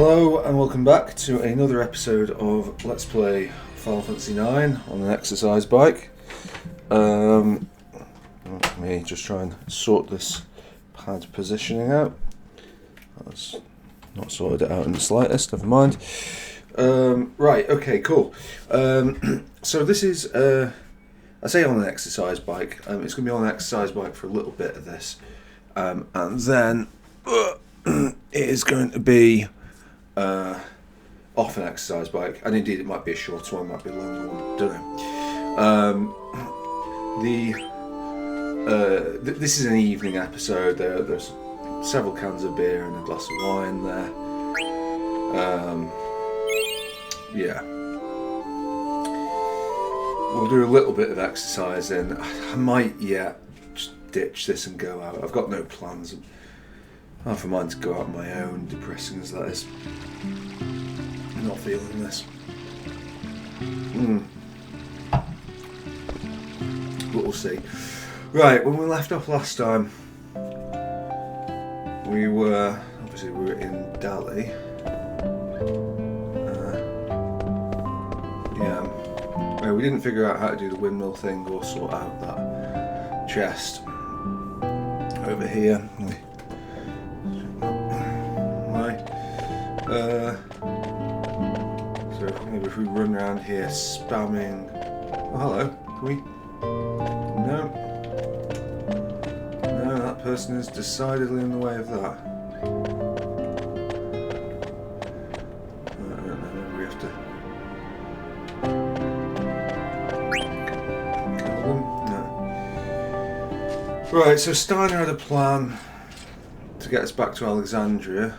Hello and welcome back to another episode of Let's Play Final Fantasy IX on an exercise bike. Let me just try and sort this pad positioning out. That's not sorted it out in the slightest, never mind. Right, okay, cool. So this is, I say on an exercise bike, it's going to be on an exercise bike for a little bit of this. And then it is going to be off an exercise bike, and indeed it might be a shorter one, might be a longer one, don't know. This is an evening episode. There's several cans of beer and a glass of wine there. Yeah, we'll do a little bit of exercising. I might just ditch this and go out. I've got no plans. I have a mind to go out on my own, depressing as that is. I'm not feeling this. But we'll see. Right, when we left off last time, we were in Dali. We didn't figure out how to do the windmill thing or sort out that chest over here. So maybe if we run around here spamming. Oh, hello. Can we? No, that person is decidedly in the way of that. I don't know. Maybe we have to kill them. No. Right. So Steiner had a plan to get us back to Alexandria.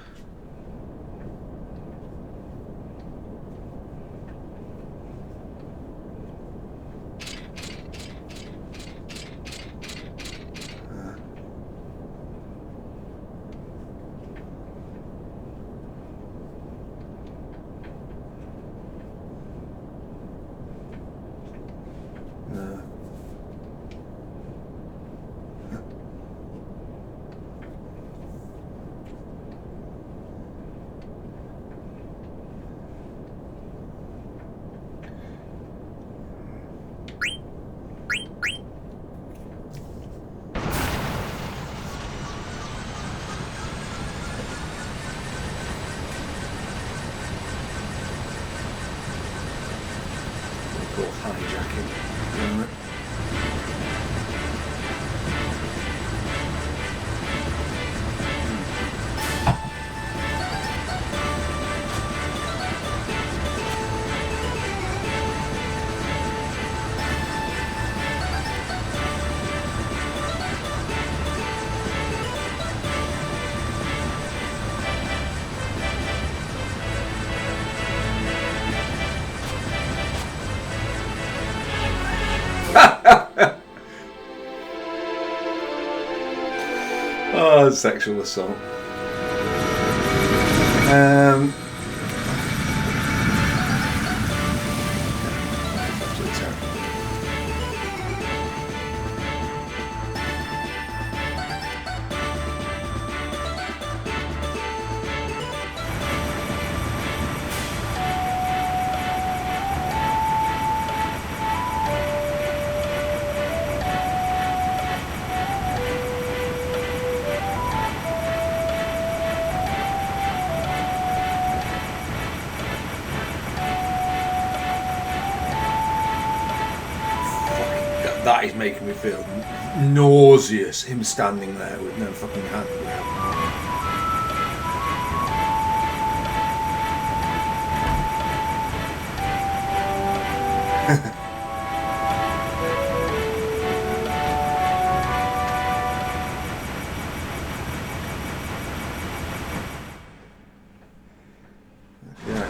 Hijacking. Oh, sexual assault. Absolutely terrible. That is making me feel nauseous, him standing there with no fucking handrail. Yeah.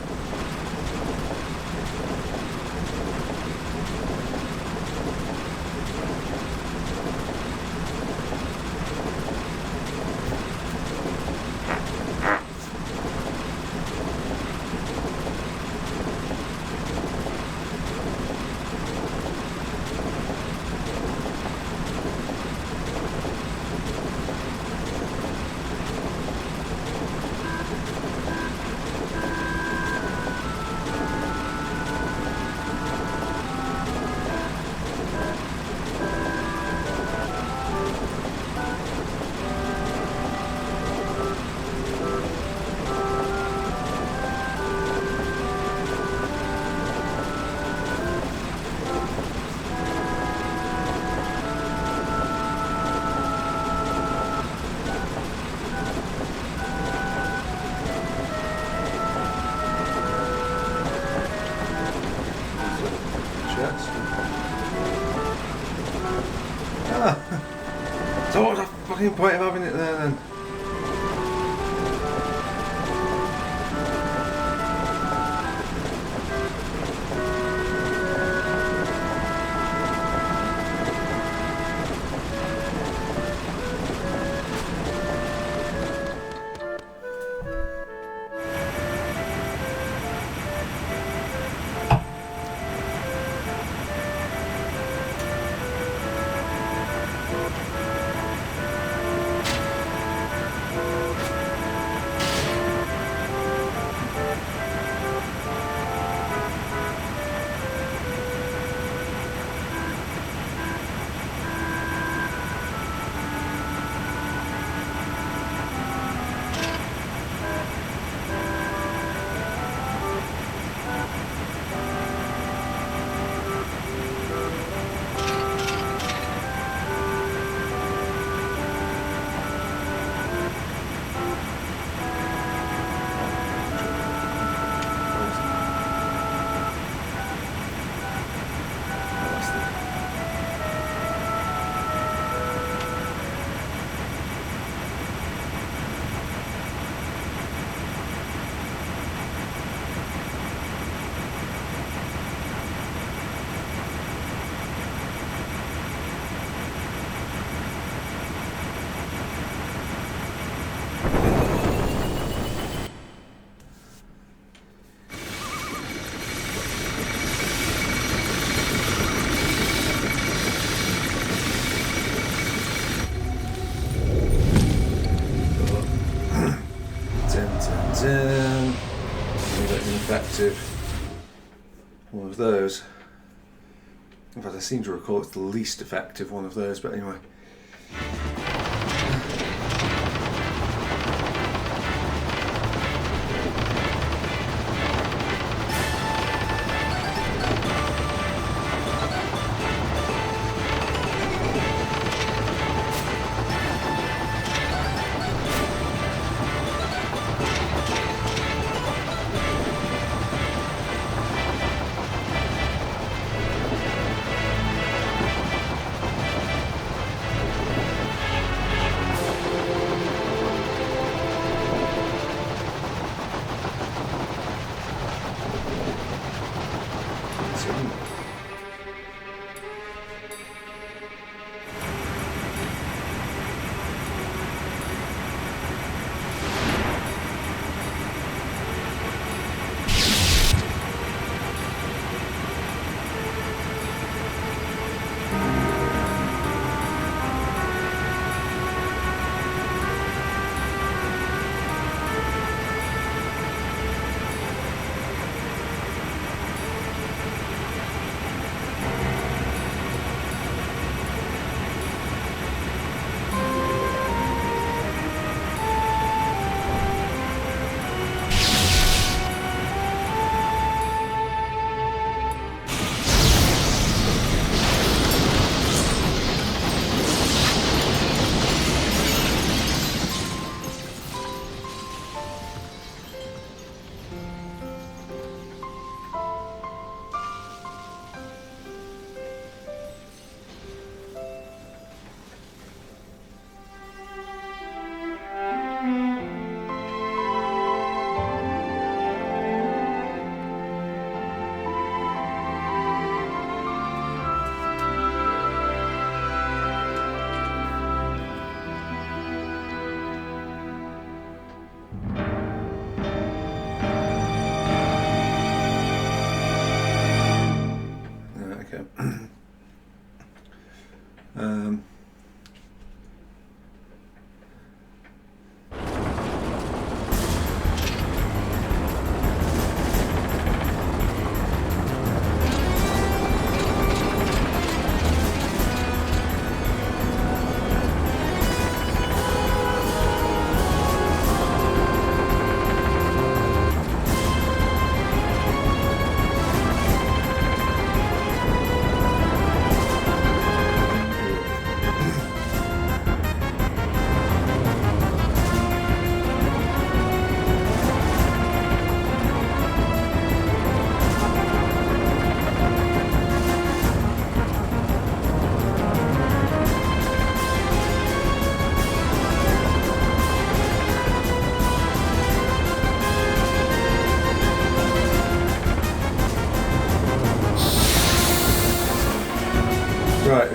point of having it there then? Ineffective. One of those. In fact, I seem to recall it's the least effective one of those, but anyway.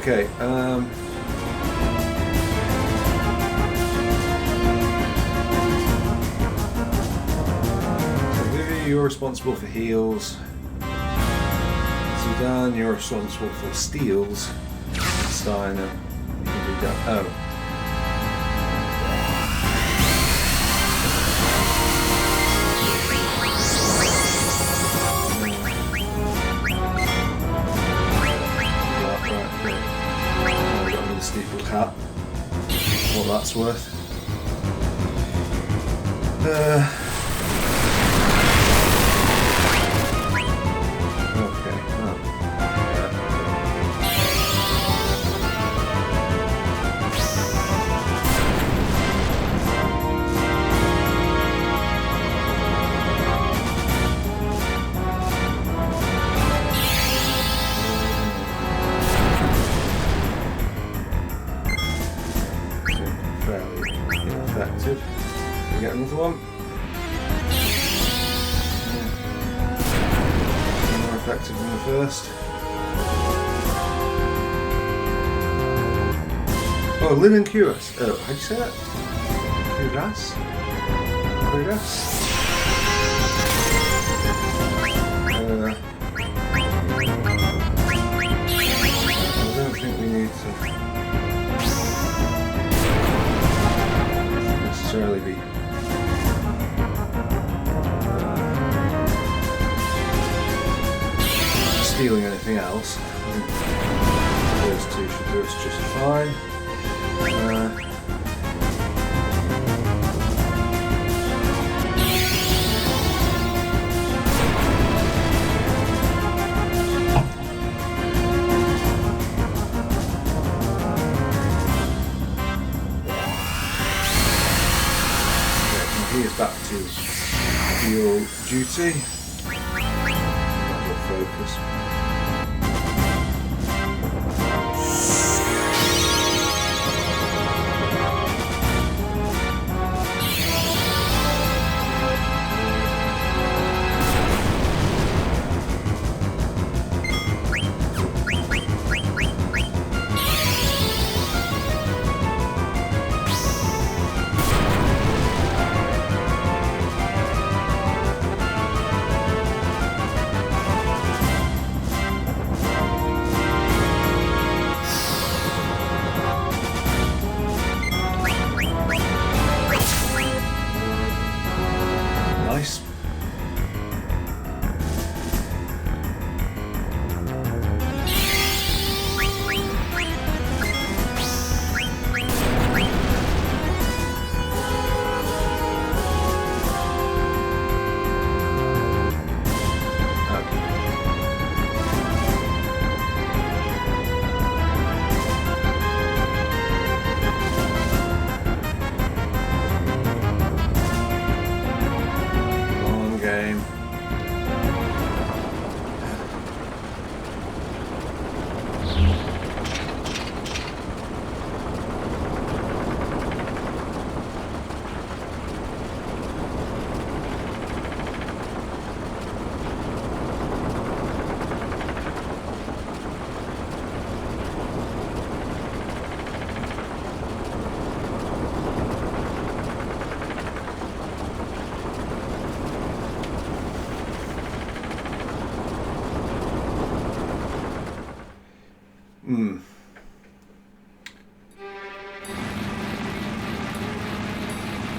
Okay. So Vivi, you're responsible for heals. Zidane, you're responsible for steals. Steiner, you can do that. Oh. Steepled hat. What that's worth. Okay. Fairly ineffective. We get another one. More effective than the first. Oh, linen cuirass. Oh, how do you say that? Cuirass? Cuirass? I don't think we need to necessarily be stealing anything else. I think those two should do us just fine. He is back to field duty. That will focus. Nice. Game.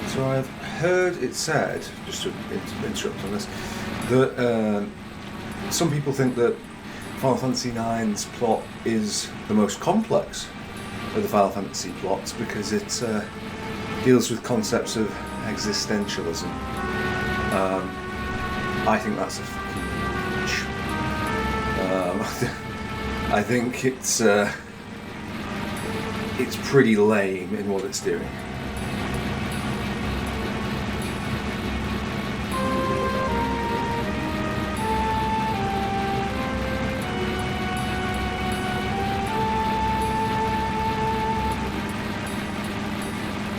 So I've heard it said, just to interrupt on this, that some people think that Final Fantasy IX's plot is the most complex of the Final Fantasy plots because it deals with concepts of existentialism. I think that's a fucking reach. I think it's pretty lame in what it's doing.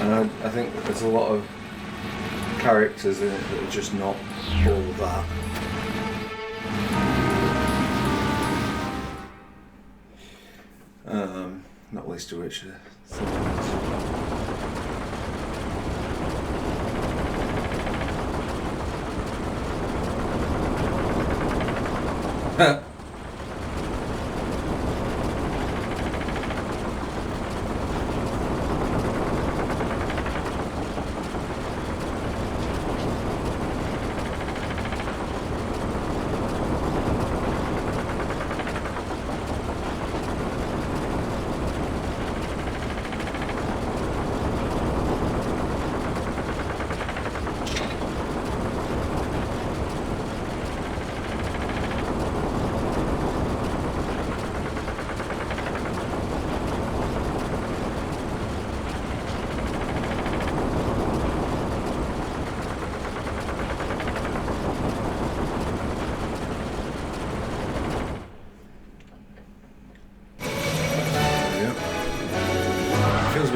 And I think there's a lot of characters in it that are just not all that. Not least of which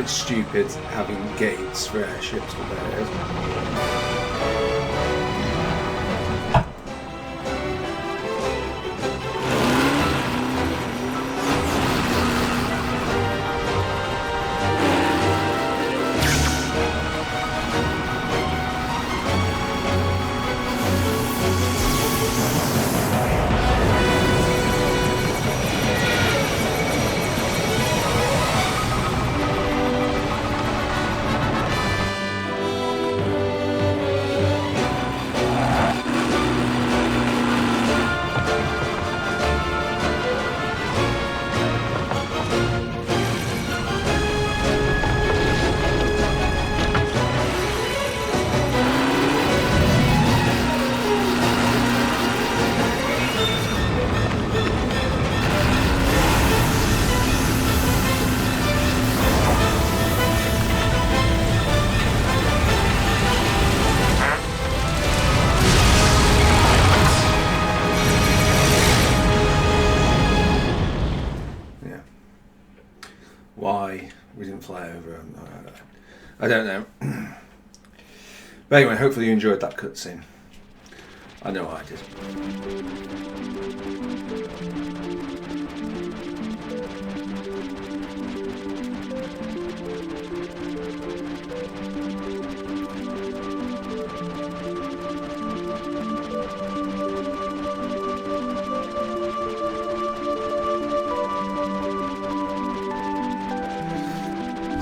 stupid having gates for airships, but there it is. Why we didn't fly over, I don't know. But anyway, hopefully you enjoyed that cutscene. I know I did.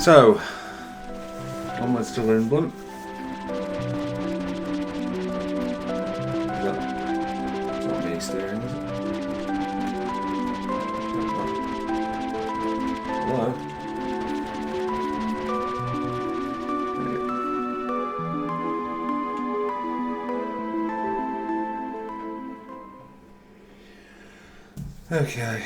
So, onwards to Lindblom. It's not me steering, is it? Hello? Okay.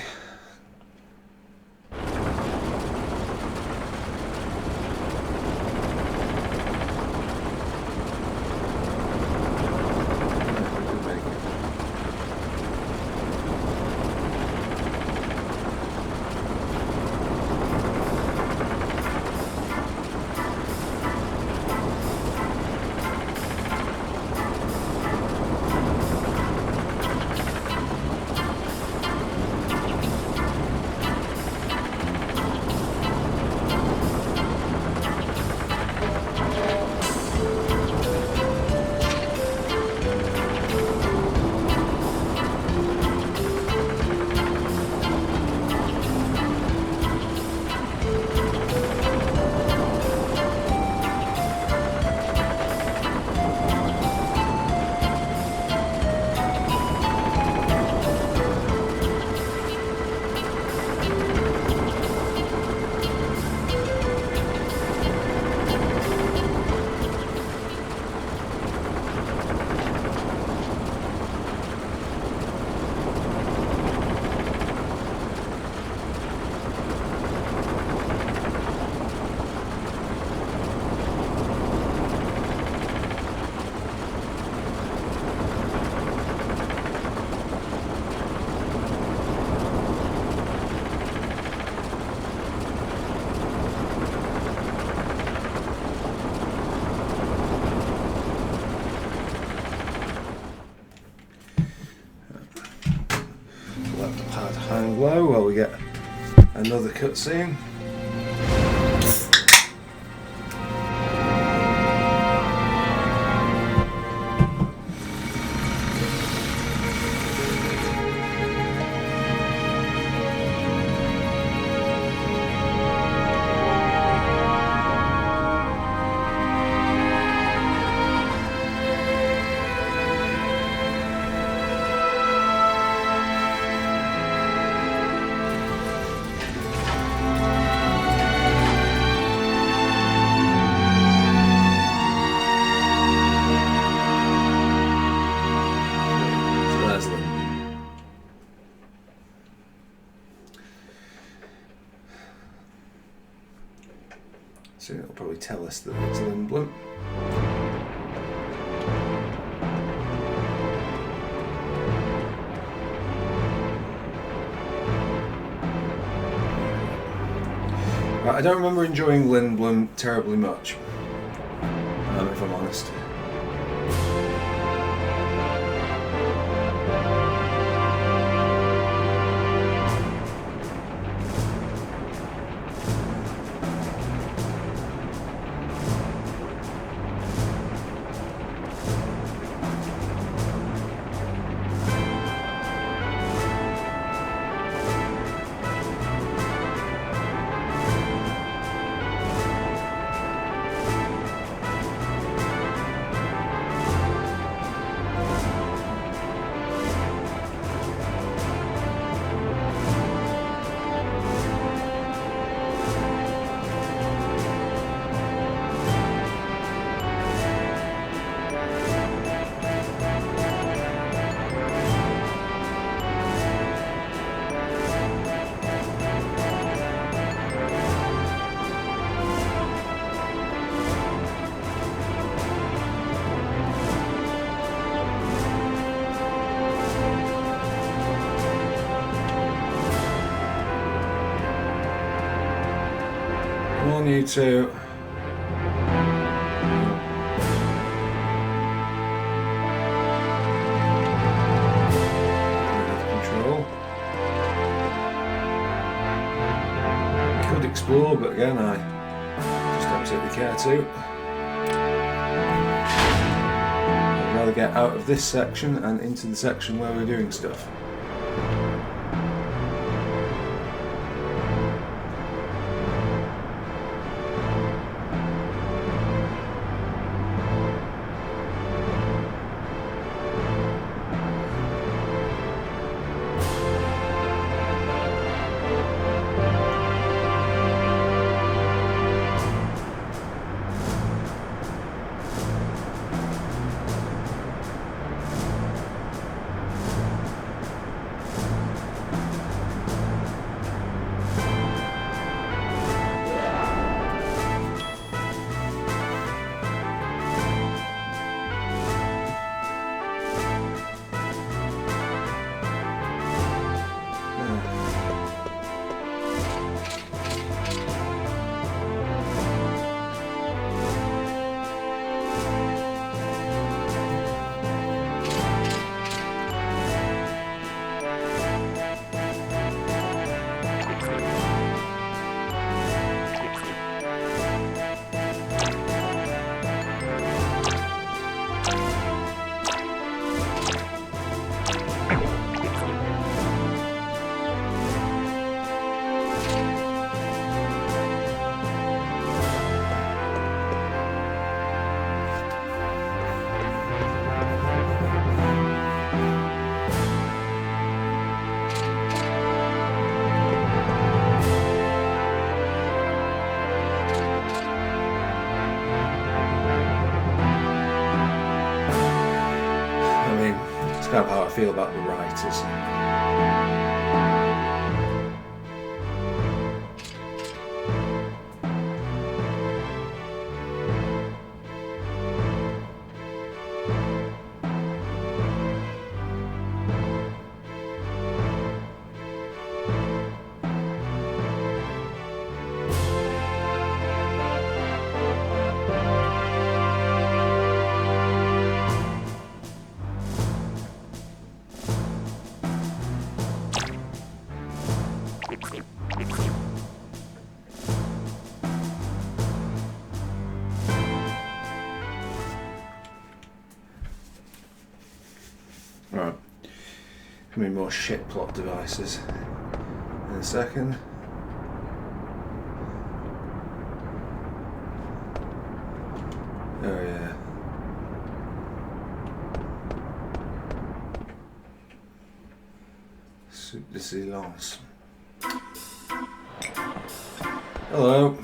Let the pad hang low while we get Another cutscene. So it'll probably tell us that it's Lindblom. I don't remember enjoying Lindblom terribly much, if I'm honest. Come on, you two. Control. Could explore, but again, I just absolutely care to. I'd rather get out of this section and into the section where we're doing stuff. It's kind of how I feel about the writers. Right. How many more shit plot devices? In a second. Oh yeah. Soup de silence. Hello.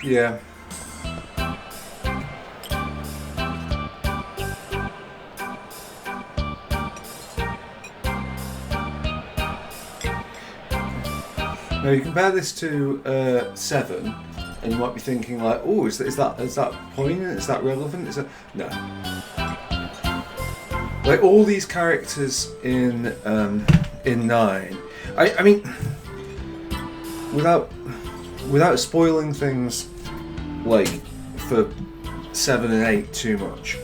Yeah. Now you compare this to 7, and you might be thinking like, oh, is that poignant? Is that relevant? Is that no? Like all these characters in 9, I mean, without spoiling things like for 7 and 8 too much,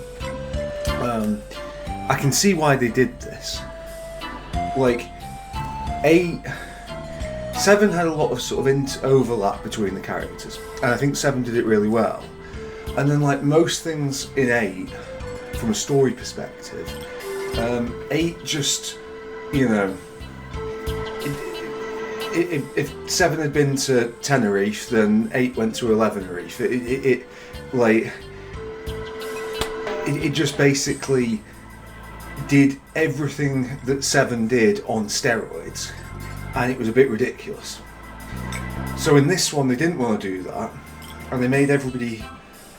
I can see why they did this. Like 7 had a lot of sort of overlap between the characters, and I think 7 did it really well. And then, like most things in 8, from a story perspective, 8 just, you know, if 7 had been to Tenerife, then 8 went to 11erife. It just basically did everything that 7 did on steroids, and it was a bit ridiculous. So in this one, they didn't want to do that, and they made everybody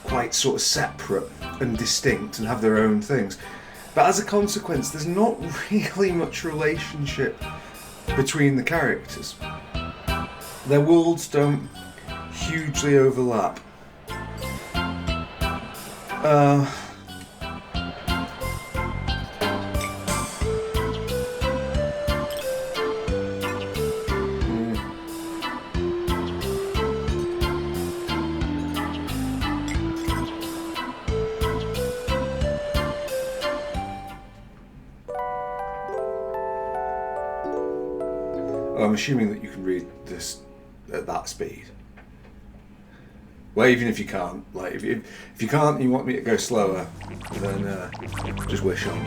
quite sort of separate and distinct and have their own things. But as a consequence, there's not really much relationship between the characters. Their worlds don't hugely overlap. I'm assuming that you can read this at that speed. Well, even if you can't, like if you can't, and you want me to go slower, then just wish on.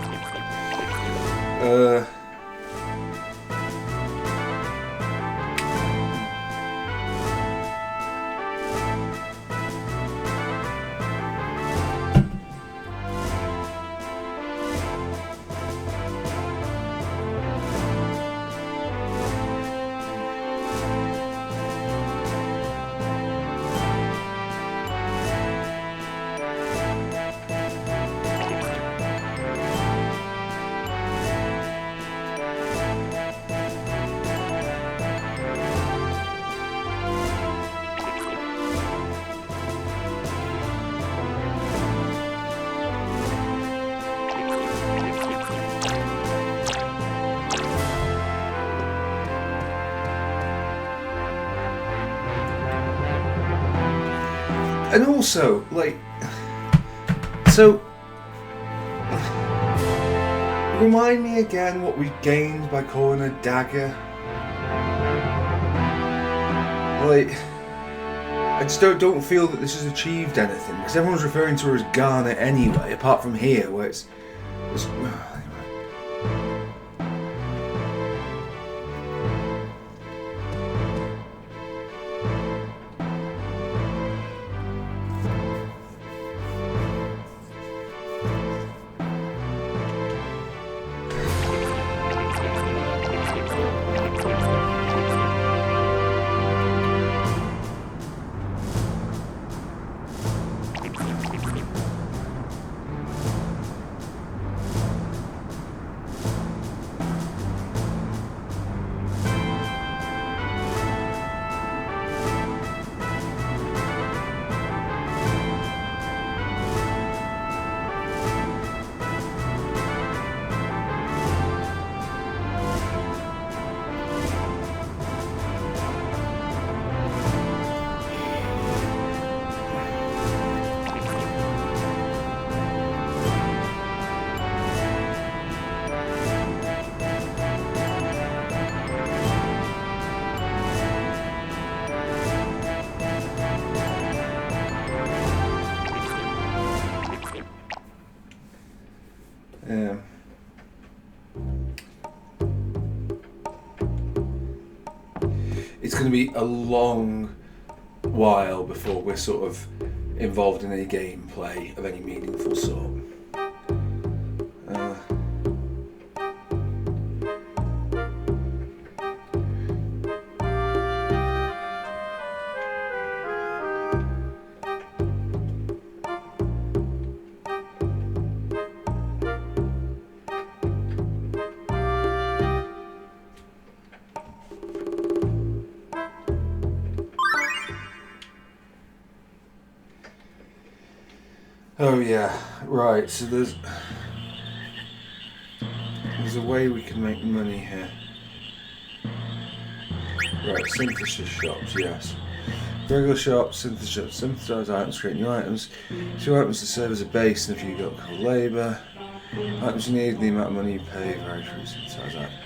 And also, like, so, remind me again what we gained by calling her Dagger. Like, I just don't feel that this has achieved anything, because everyone's referring to her as Garnet anyway, apart from here, where it's it's going to be a long while before we're sort of involved in any gameplay of any meaningful sort. Oh yeah, right, so there's a way we can make money here. Right, synthesis shops, yes. Regular shops, synthesis shops, synthesize items, create new items. Two items to serve as a base and a few got called labour. Items you need, the amount of money you pay varies from synthesize items.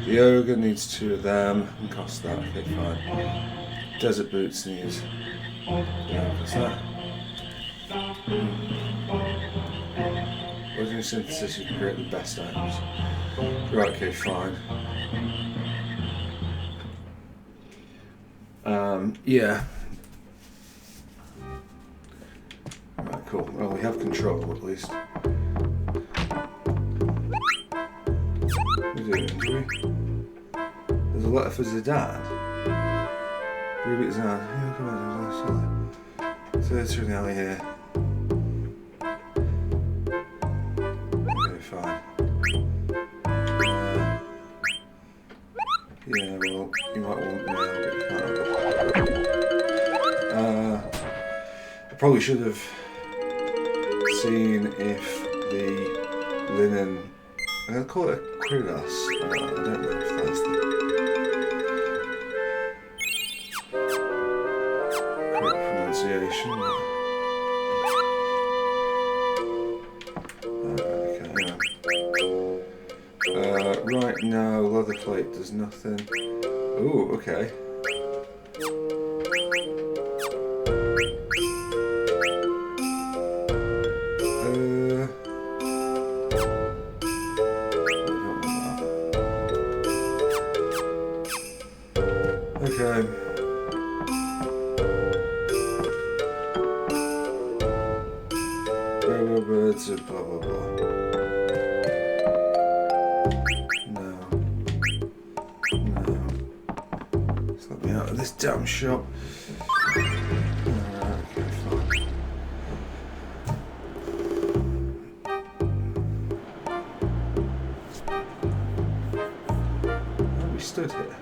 The ogre needs 2 of them and costs that, okay fine. Desert boots needs, yeah, cost that. Using synthesis you can create the best items. Right, okay, fine. Yeah. Right, cool. Well, we have control at least. We do, do we? There's a letter for Zidane. Rubik Zidane. Yeah, come on, so it's through the alley here. Okay, fine. Yeah, well, you might want mail, but you can't have it. I probably should have seen if the linen. I'm going to call it a cuirass. I don't know if that's the correct pronunciation. Right now, leather plate does nothing. Ooh, okay. Okay. Rainbow birds, blah blah blah. Let me out of this damn shop. Okay, fine. Why we stood here?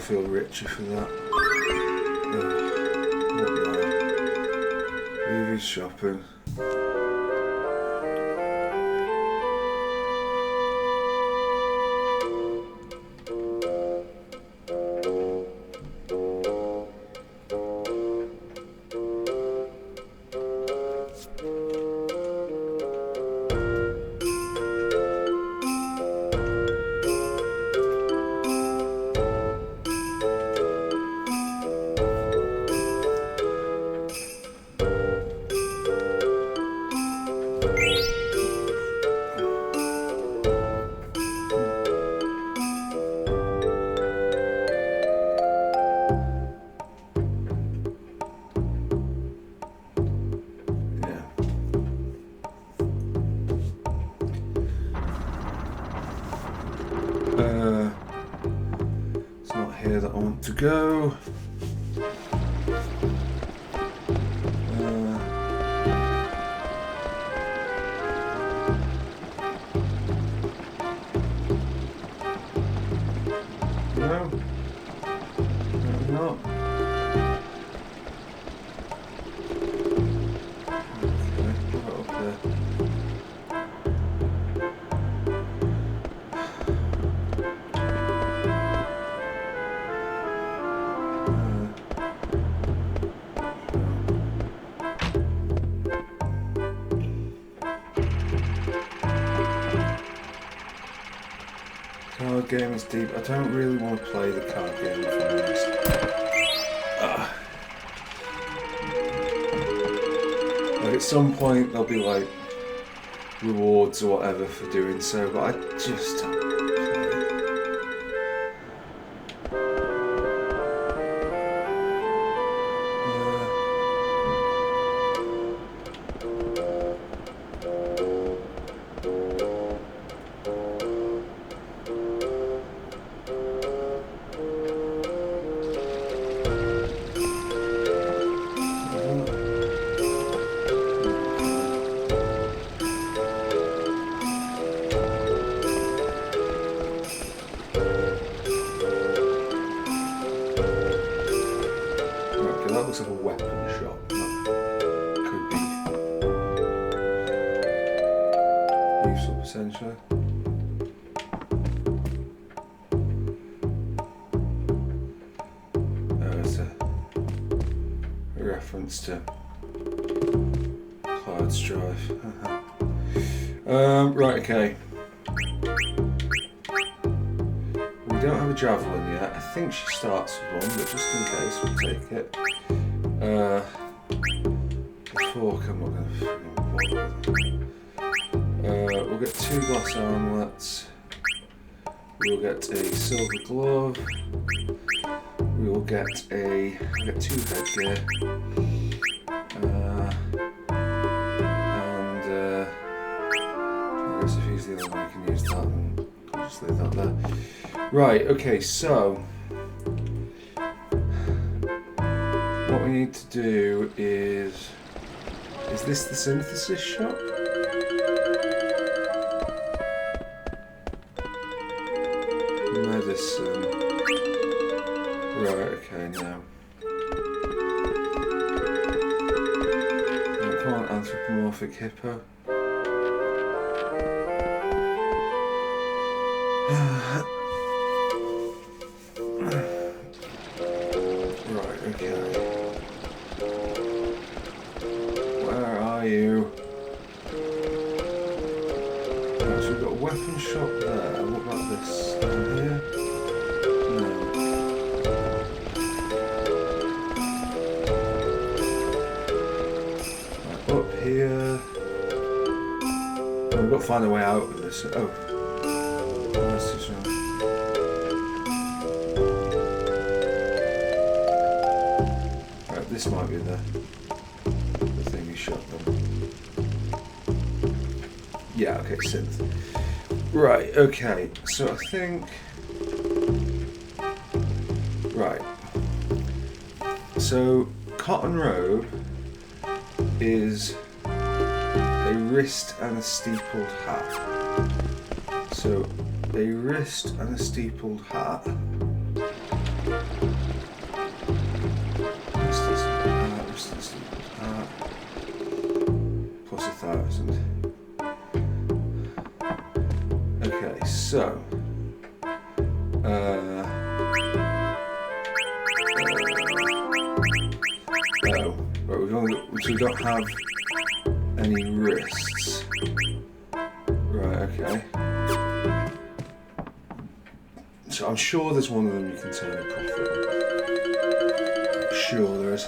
Feel richer for that. Movie shopping. It's not here that I want to go. card game is deep. I don't really want to play the card game, if I'm honest. Like at some point there'll be like rewards or whatever for doing so, but I just don't want to play it. That looks like a weapon shop. That could be useful potentially. Oh, it's a reference to Cloud Strife. Right, okay. We don't have a javelin yet. I think she starts with one, but just in case, we'll take it. The fork, I'm not going to bother with them. We'll get 2 glass armlets. We'll get a silver glove. We will get 2 headgear. And I guess if he's the only one who can use that, then I'll just leave that there. Right, okay, so what we need to do is this the synthesis shop? Medicine. Right, okay, now. Oh, come on, anthropomorphic hippo. Right, okay. Where are you? Right, so we've got a weapon shop there. What about this down here? No. Right, up here. Oh, we've got to find a way out of this. Oh. That's just wrong. Right, this might be the thing you shot them. Yeah, okay, synth. Right, okay, so I think... Right. So, cotton robe is a wrist and a steepled hat. So, a wrist and a steepled hat. Wrist and steepled hat. Plus 1,000. Okay, so. We don't have any wrists. Right, okay. So I'm sure there's one of them you can turn a profit on. Sure there is.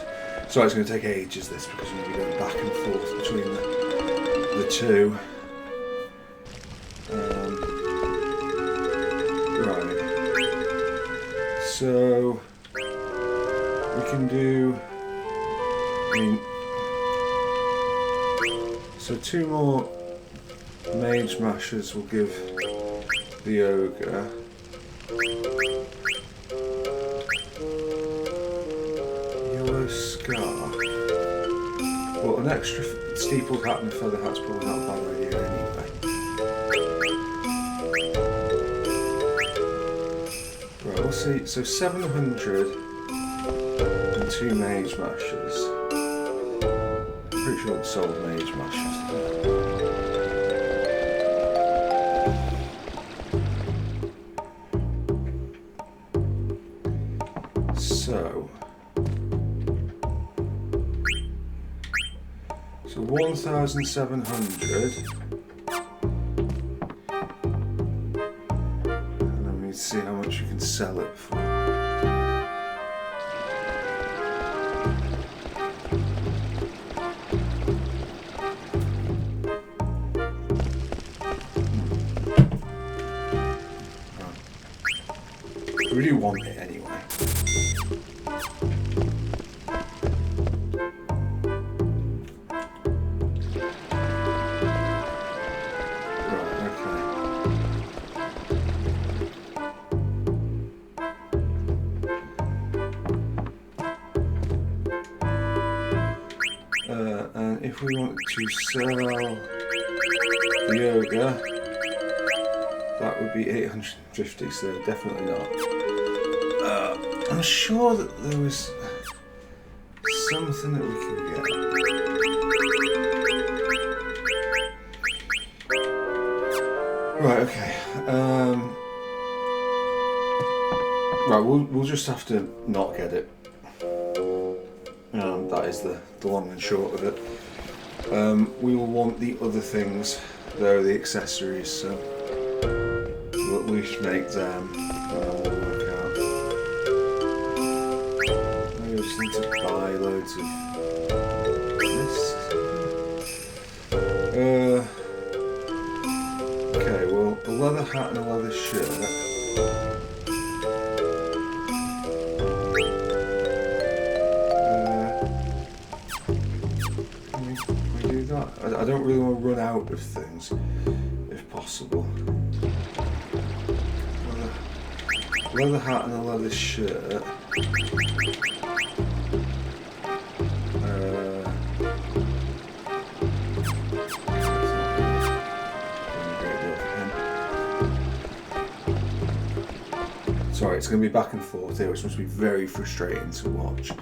Sorry, it's going to take ages this because you're going to be going back and forth between the two. Right. So we can do. So 2 more mage mashers will give the ogre. Yellow scarf. Well, an extra steepled hat and a feather hat's probably not a bad idea anyway. Right, we'll see. So 700 and 2 mage mashers. Pretty sure it's sold mage mashers. So 1,700. And then we need much we can sell it for. I really want it anyway. And if we wanted to sell the yoga, that would be 850, so definitely not. I'm sure that there was something that we could get. Right, okay. Right, we'll just have to not get it. That is the long and short of it. We will want the other things. There are the accessories, so we'll at least make them. We'll work out. Maybe I just need to buy loads of this. Okay, well, a leather hat and a leather shirt. I don't really want to run out of things, if possible. Leather hat and a leather shirt. Sorry, it's going to be back and forth here, which must be very frustrating to watch.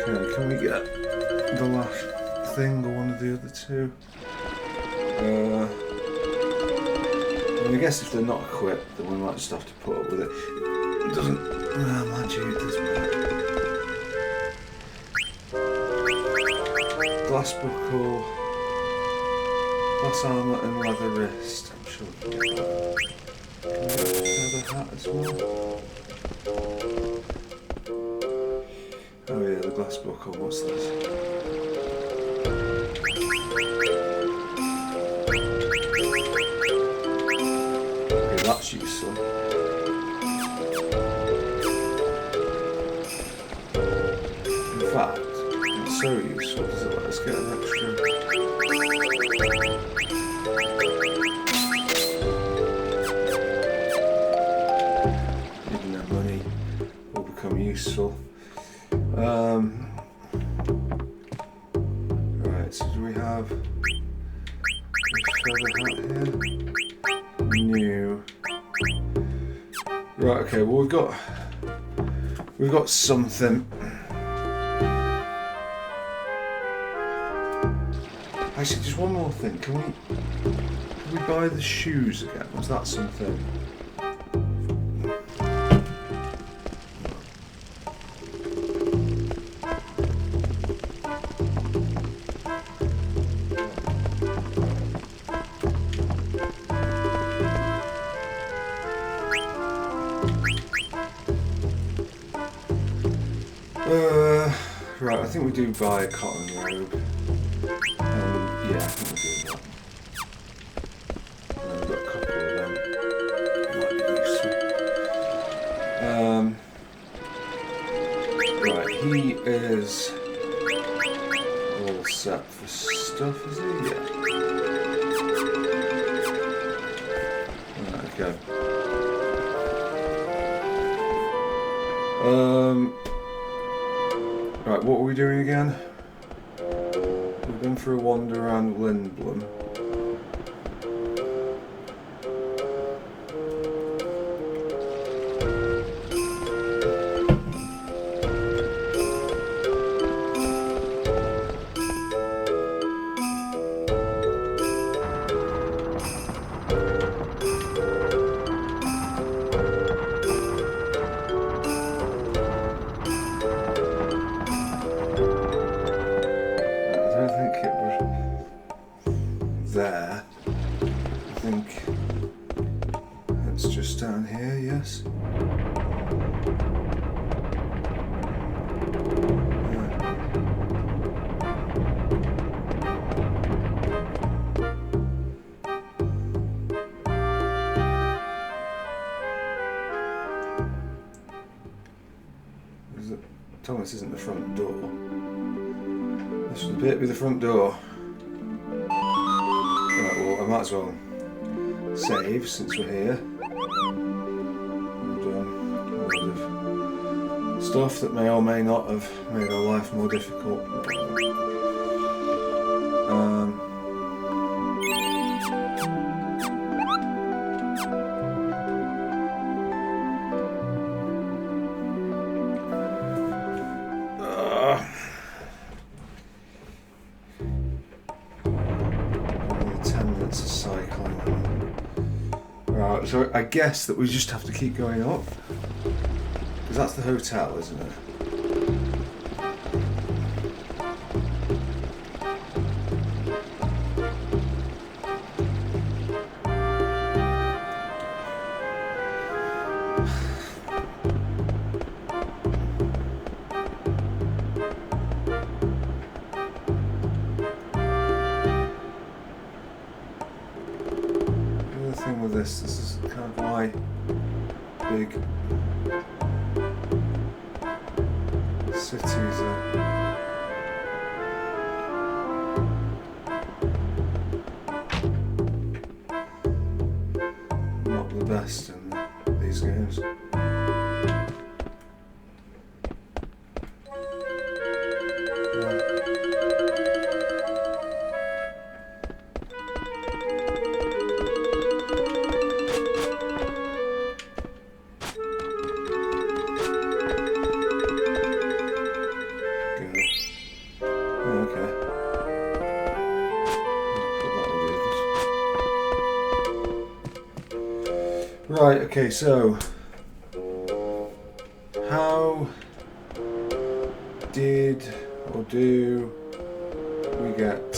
But can we get the last thing or one of the other two? I guess if they're not equipped, then we might just have to put up with it. It doesn't. Mind you, it doesn't matter. Glass buckle, glass armour, and leather wrist. I'm sure we can get that. Can we get a feather hat as well? Oh yeah, the glass buckle. What's this? That's useful. In fact, it's so useful because it lets us get an extra. Even their money will become useful. Right, so do we have a feather hat here? New. Right, okay, well we've got something. Actually, just one more thing. Can we buy the shoes again? Was that something? Right, I think we do buy a cotton robe. Yeah, I think we do that. And then we've got a couple of them. Might be useful. Right, he is all set for stuff, is he? Yeah. Right, okay. Right, what were we doing again? We've been for a wander around Lindblom. think it's just down here, yes. Tell me this isn't the front door. This would appear to be the front door. Right, well, I might as well save since we're here. And a lot of stuff that may or may not have made our life more difficult. So I guess that we just have to keep going up, because that's the hotel, isn't it? This is kind of why big cities are not the best in these games. Right, okay, so how did or do we get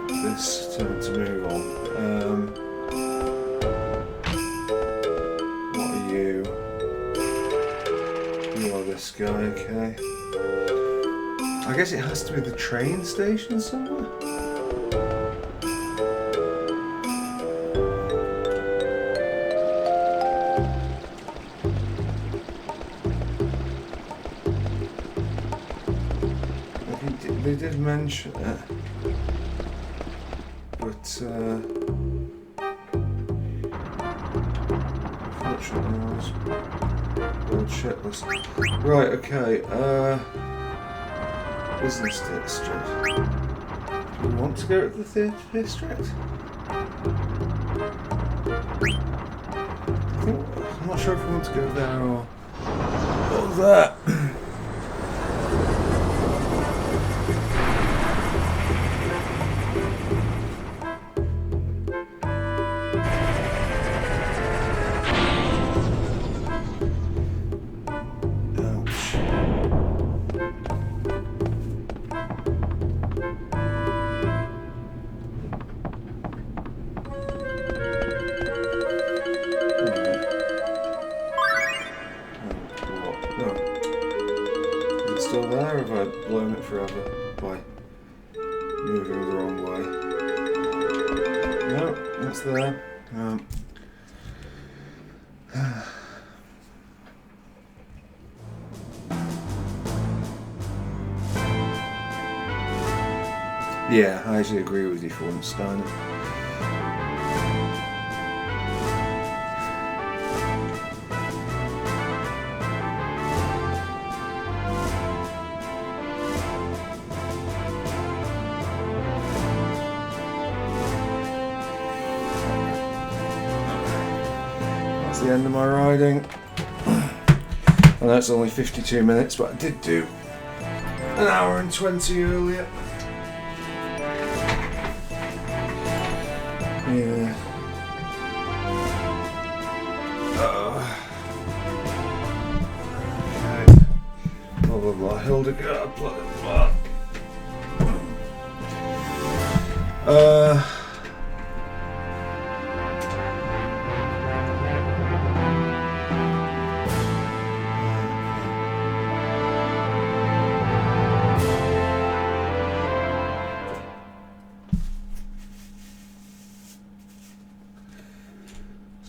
this to move on? What are you? You are this guy, okay. I guess it has to be the train station somewhere? They did mention it, but unfortunately I was bored shitless. Right, okay, business district. Do we want to go to the theatre district? I'm not sure if we want to go there or there. Still there, or have I blown it forever by moving the wrong way? No, it's there. Yeah, I actually agree with you for once, Steiner. The end of my riding. I know it's only 52 minutes, but I did do an hour and 20 earlier. Yeah. Okay. Blah blah blah. Hildegard. Blah blah blah.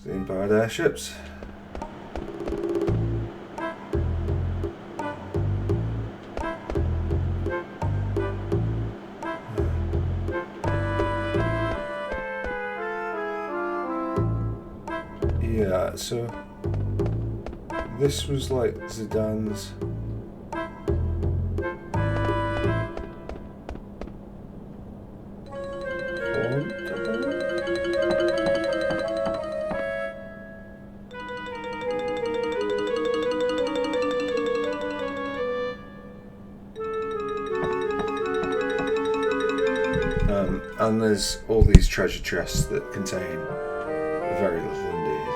Steam-powered airships. Yeah, so this was like Zidane's and there's all these treasure chests that contain very little indeed.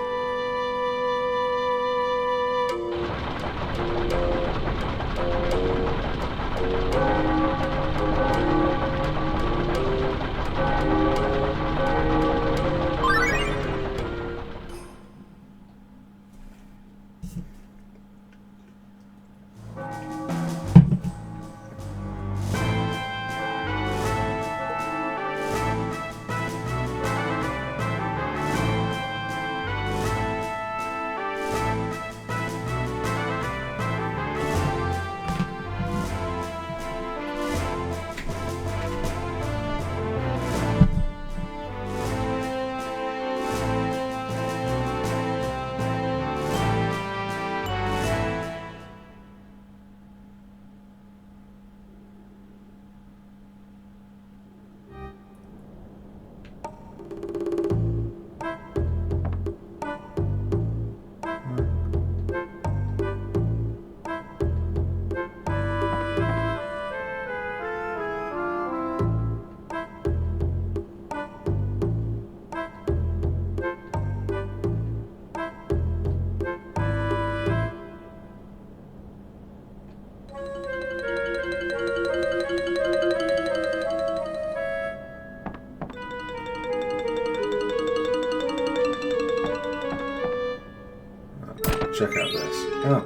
Check out this. Oh,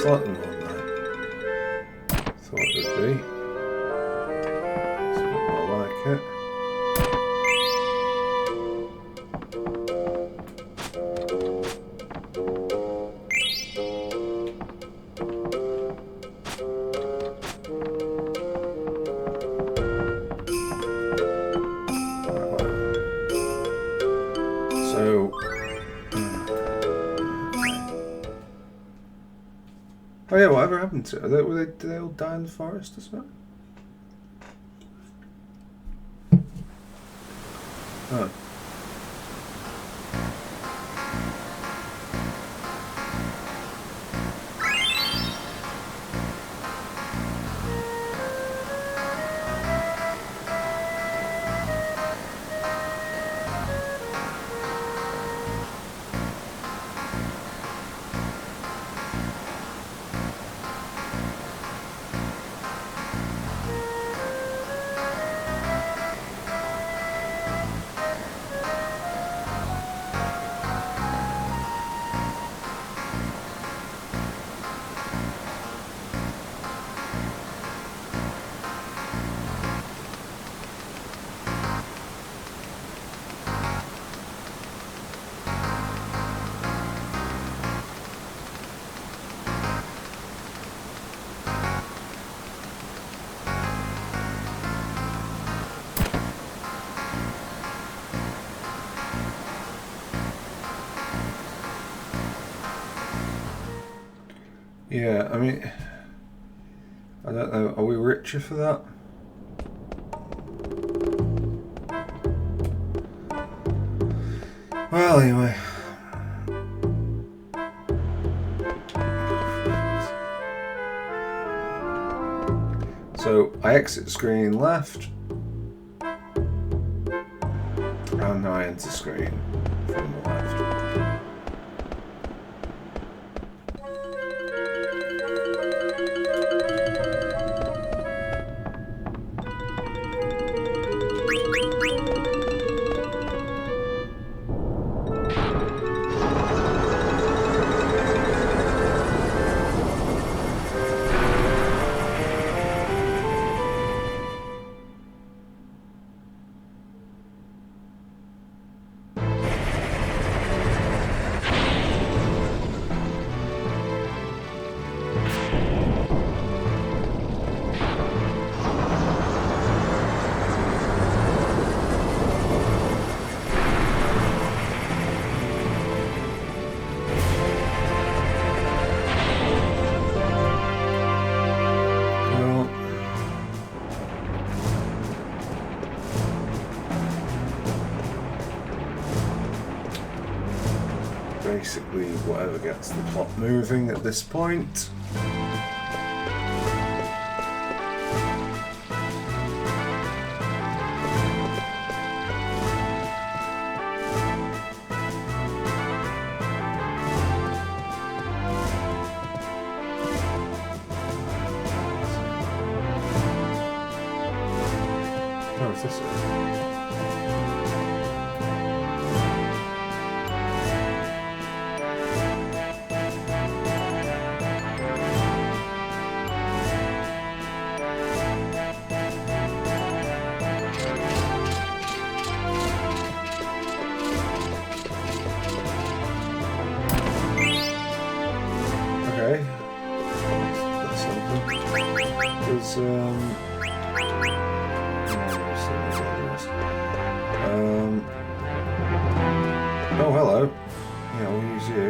slightly more than I thought it would be. It's a bit more like it. So. Oh yeah, whatever happened to them? Did they all die in the forest or something? Oh. Yeah, I mean, I don't know. Are we richer for that? Well, anyway. So I exit screen left, and now I enter screen from the left. basically whatever gets the plot moving at this point. Oh, is this it? Okay. That's something. There's oh, hello. Yeah, we'll use you.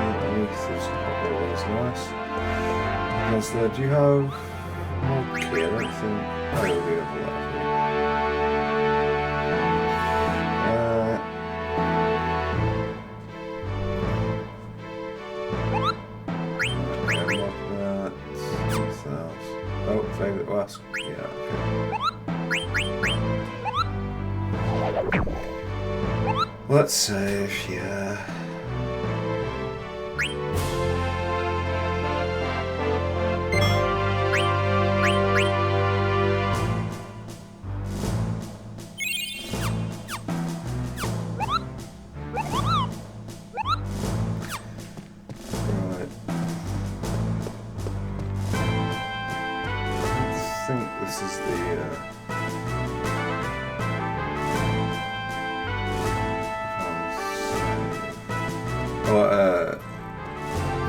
Underneath this hole is nice. Because do you have more key? I don't think I already have that. Oh, favourite Wask. Yeah, okay. Let's save, yeah. This is the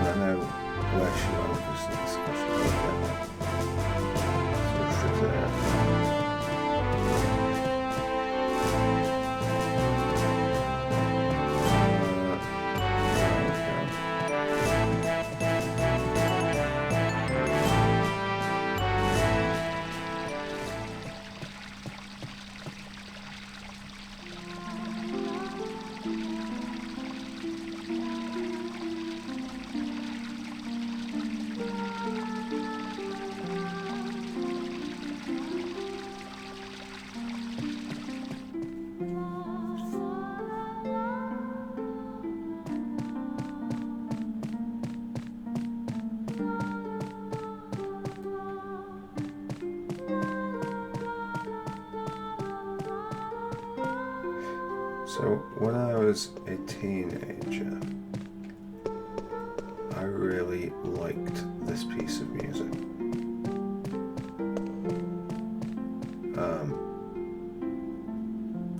I know where she went this discussion. So when I was a teenager, I really liked this piece of music.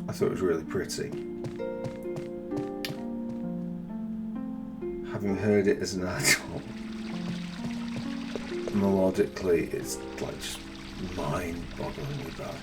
I thought it was really pretty. Having heard it as an adult, melodically, it's like just mind-bogglingly bad.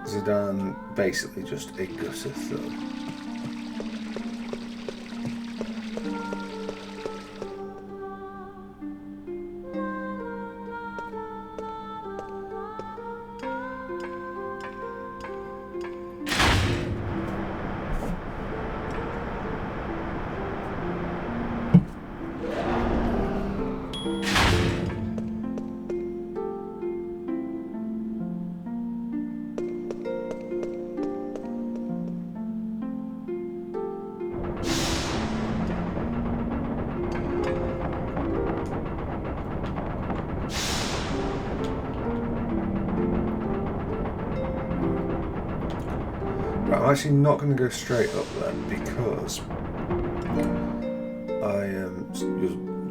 Zidane basically just a gutter thug. Right, I'm actually not going to go straight up then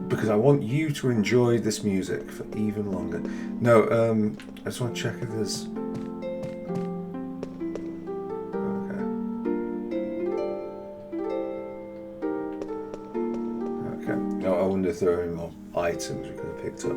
because I want you to enjoy this music for even longer. No, I just want to check if there's. Okay. No, I wonder if there are any more items we could have picked up.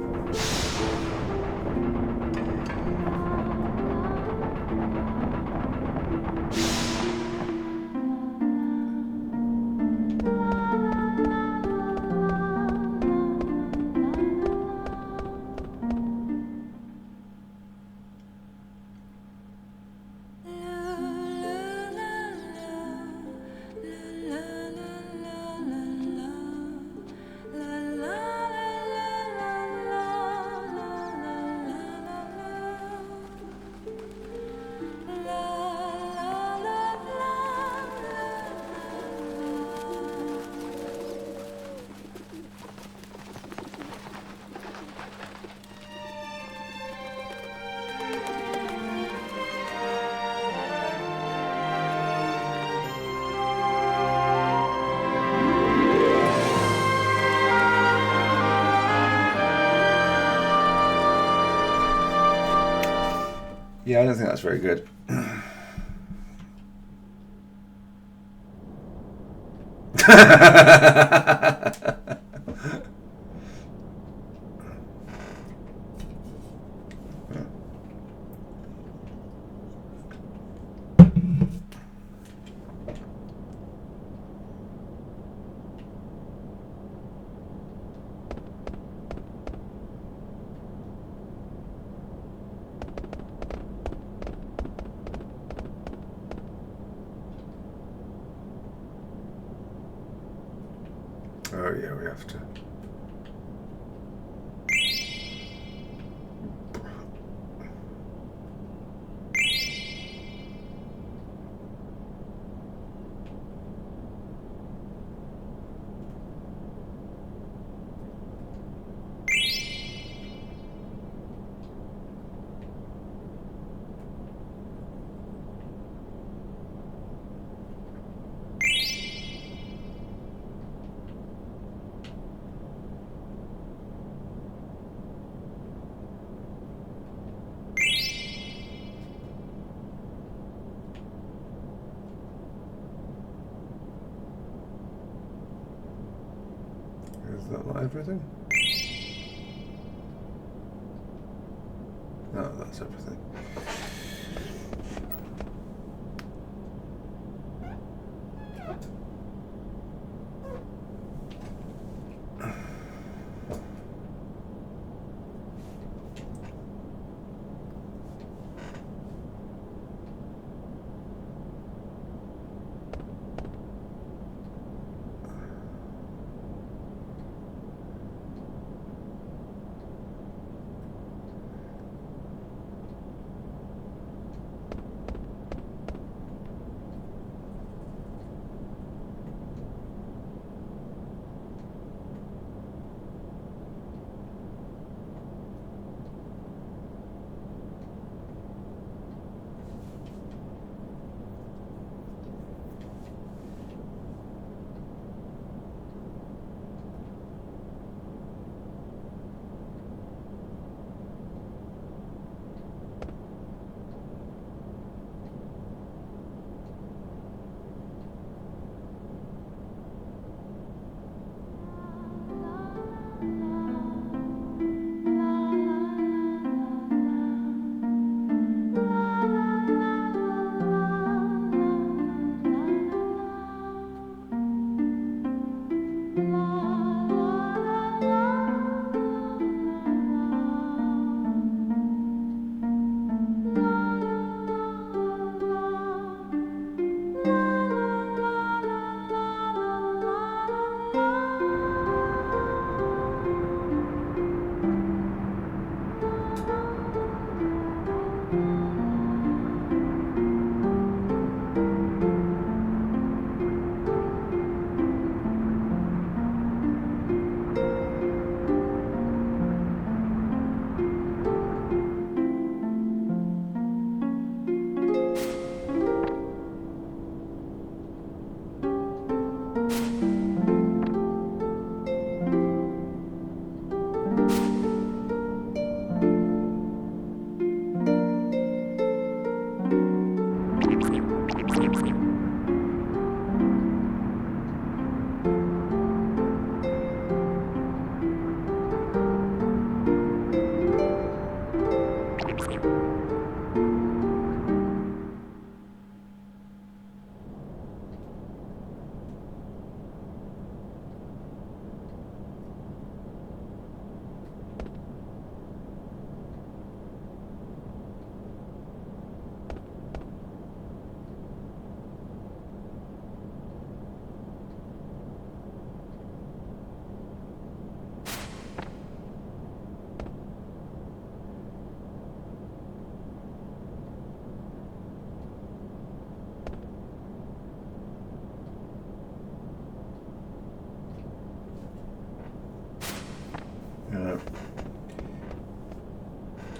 Yeah, I don't think that's very good. Oh yeah, we have to. Is that not everything? No, that's everything.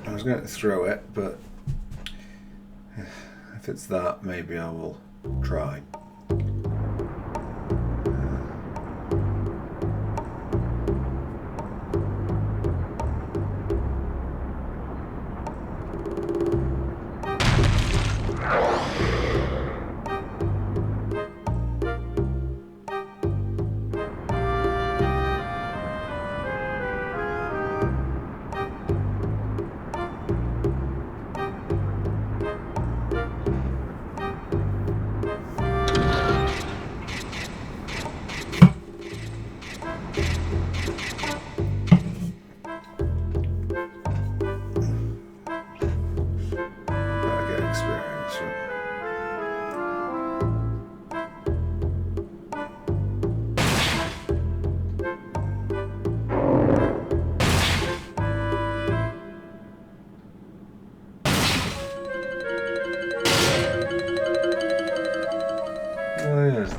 I was going to throw it, but if it's that, maybe I will try.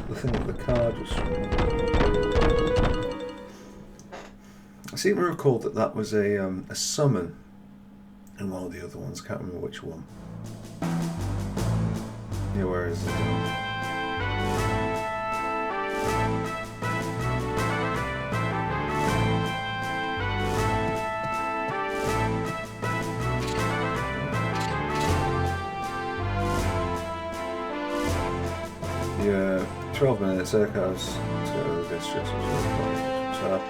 The thing that the card was from. I seem to recall that was a summon in one of the other ones. I can't remember which one. Yeah, where is it? Yeah, 12 minutes, echoes to the districts. So,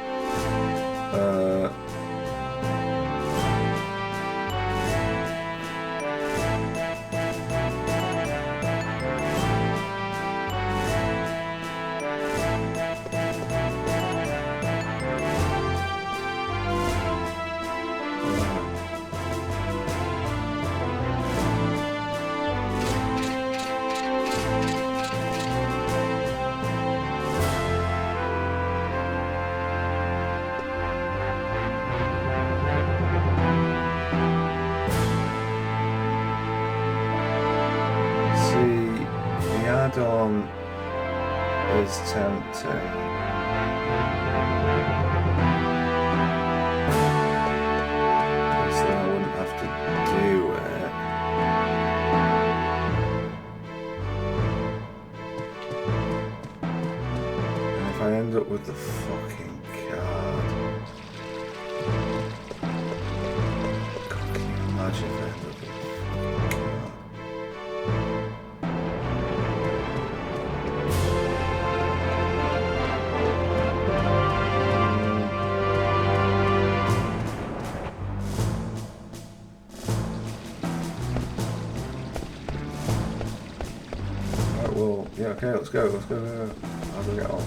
add-on is tempting. So then I wouldn't have to do it. And if I end up with the fucking card. God, can you imagine if I end up with the fucking card? Well, yeah, okay, let's go. How do we get on?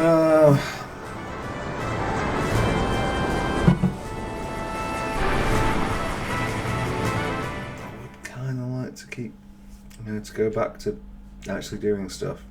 I would kind of like to keep, to go back to actually doing stuff.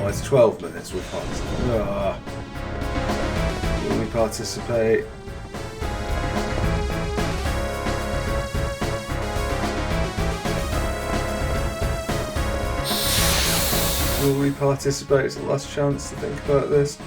It's 12 minutes we'll participate. Will we participate? Will we participate? It's the last chance to think about this.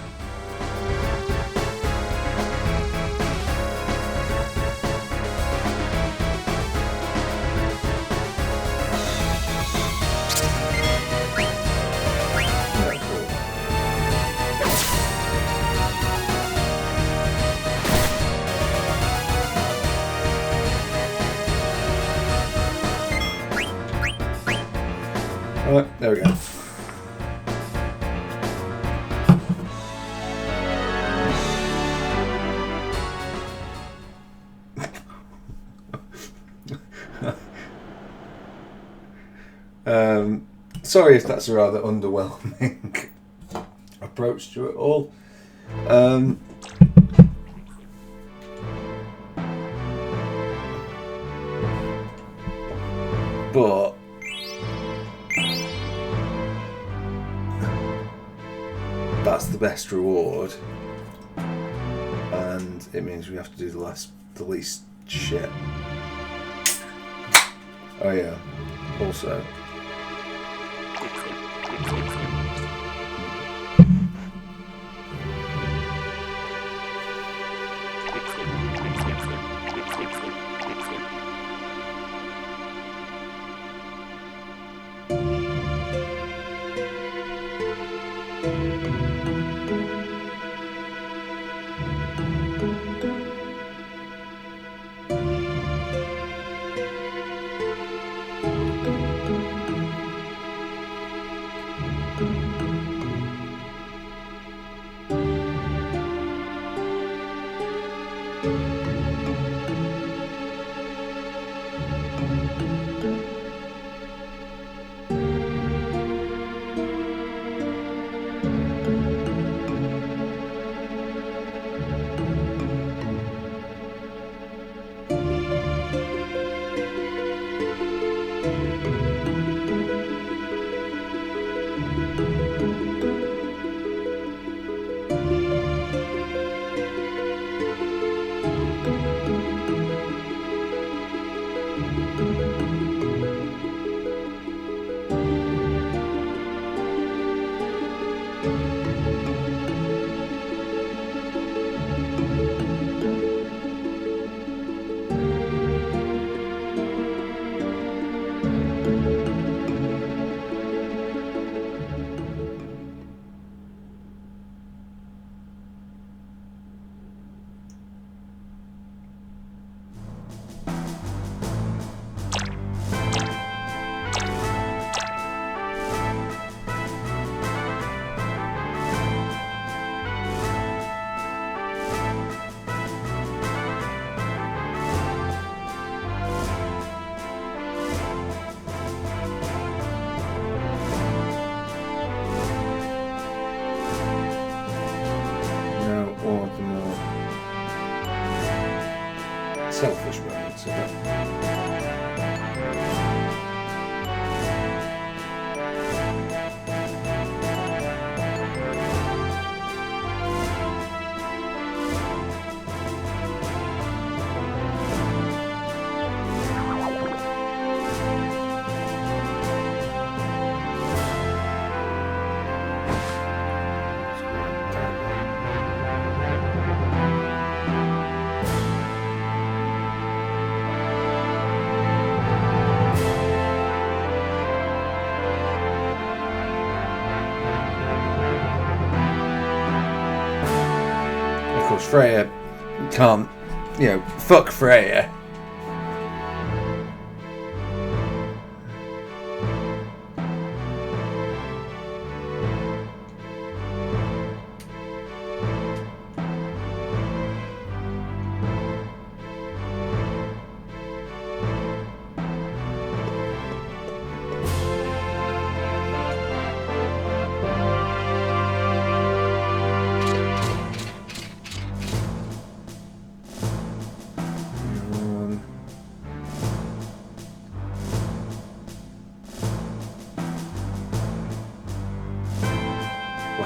Alright, there we go. Sorry if that's a rather underwhelming approach to it all. But that's the best reward, and it means we have to do the least shit. Oh yeah, also. Selfish moments of it. Freya can't, fuck Freya.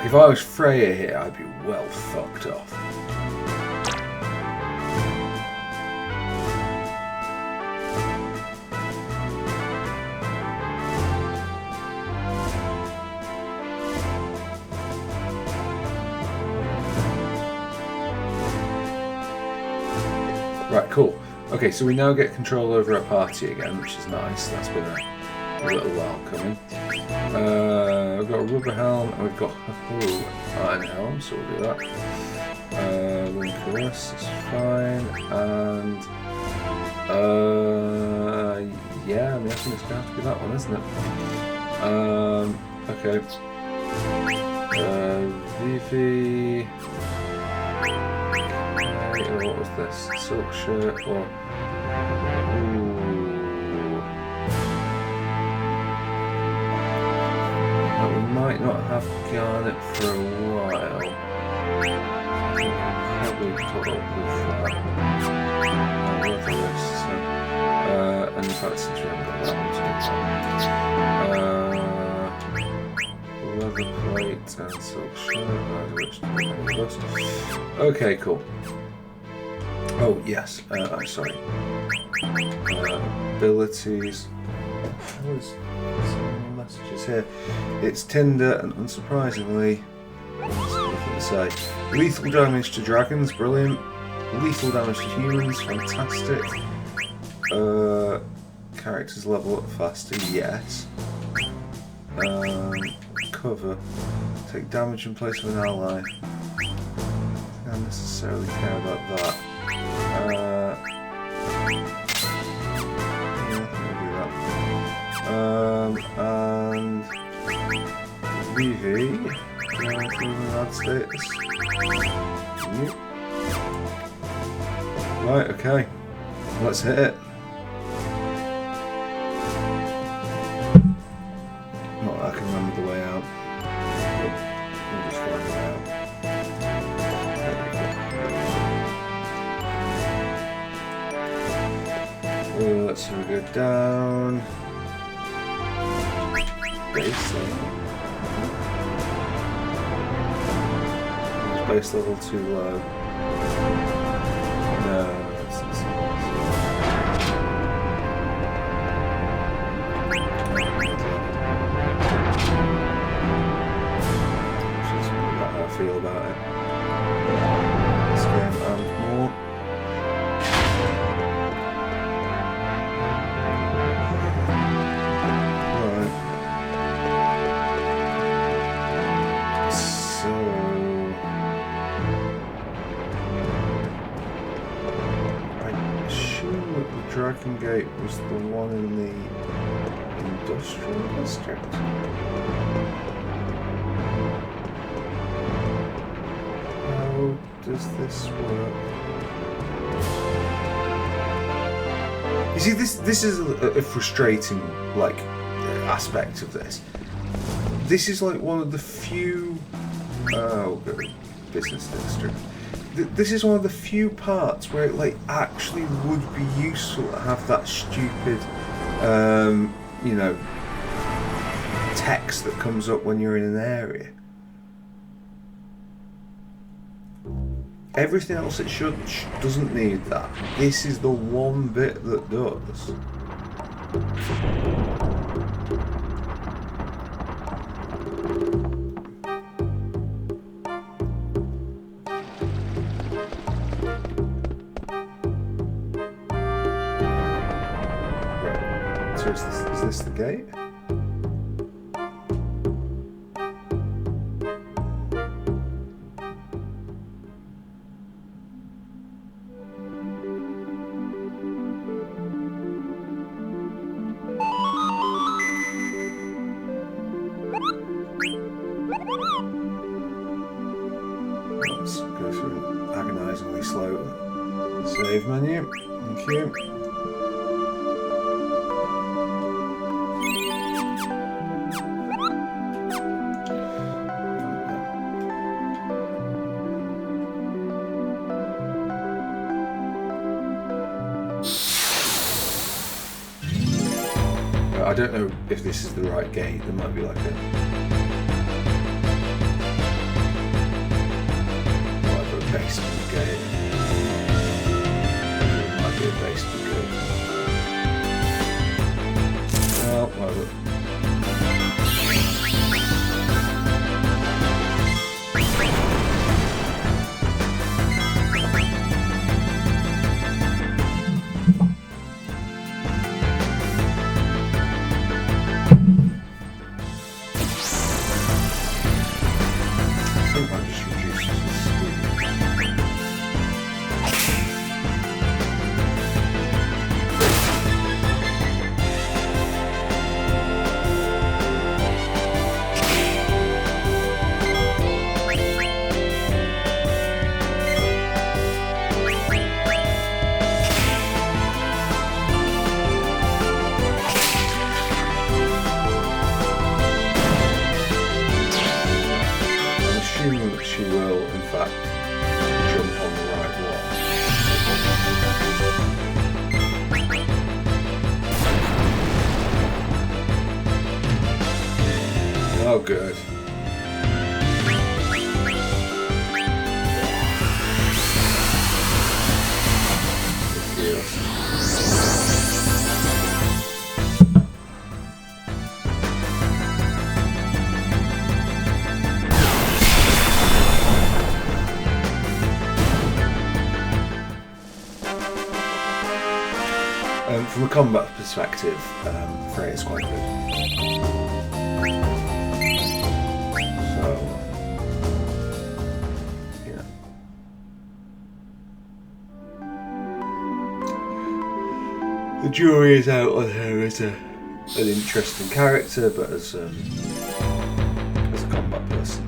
If I was Freya here, I'd be well fucked off. Right, cool. Okay, so we now get control over our party again, which is nice. That's been a little while coming. We've got a rubber helm and we've got iron helm, so we'll do that. One caress, that's fine. And yeah, I think it's going to have to be that one, isn't it? Okay. Vivi. What was this? Silk shirt or... Ooh. might not have Garnet for a while. I think I'll probably put up with that. And in fact, since we haven't got that one, leather plate and silk shirt. Okay, cool. Oh yes, I'm sorry. Abilities. What is some messages here? It's Tinder, and unsurprisingly, nothing to say. Lethal damage to dragons, brilliant. Lethal damage to humans, fantastic. Characters level up faster, yes. Cover. Take damage in place of an ally. I don't necessarily care about that. And Vivi, that status. Right, okay. Let's hit it. Not that I can remember the way out. We'll just find it out. Let's see, we go down. Base level too low. No, it's just not how I feel about it. This game and more. Dragon Gate was the one in the industrial district. How does this work? You see, this is a frustrating aspect of this. This is like one of the few business district. This is one of the few parts where it actually would be useful to have that stupid, text that comes up when you're in an area. Everything else it doesn't need that. This is the one bit that does. Is this the gate? Let's go through an agonizingly slow save menu. Thank you. I don't know if this is the right gate. There might be like a basement gate. It might be a basement gate. Oh, whatever. Oh, good. From a combat perspective, Freya's quite good. So, yeah. The jury is out on her as an interesting character, but as a combat person,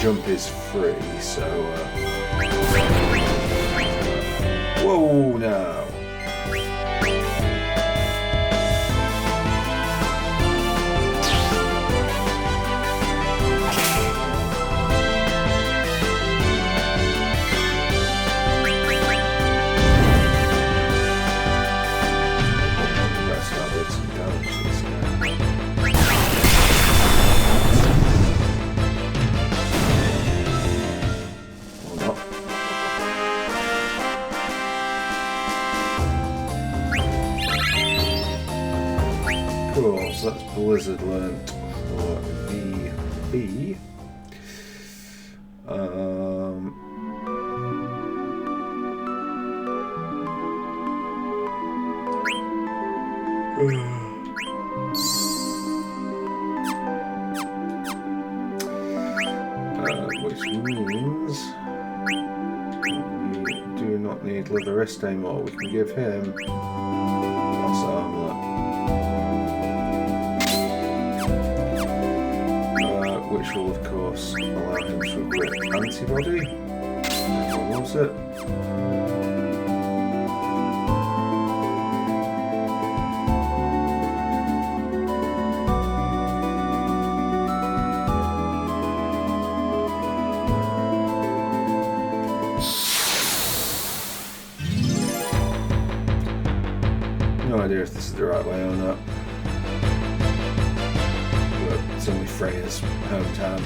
jump is free, so whoa, no. That's not good. Some damage to this guy. Cool, so that's Blizzard learnt for VB. Which means we do not need Leatherist anymore. We can give him Loss Armlet. Which will of course allow him to equip antibody. What was it? No idea if this is the right way or not. It's only Freya's hometown. I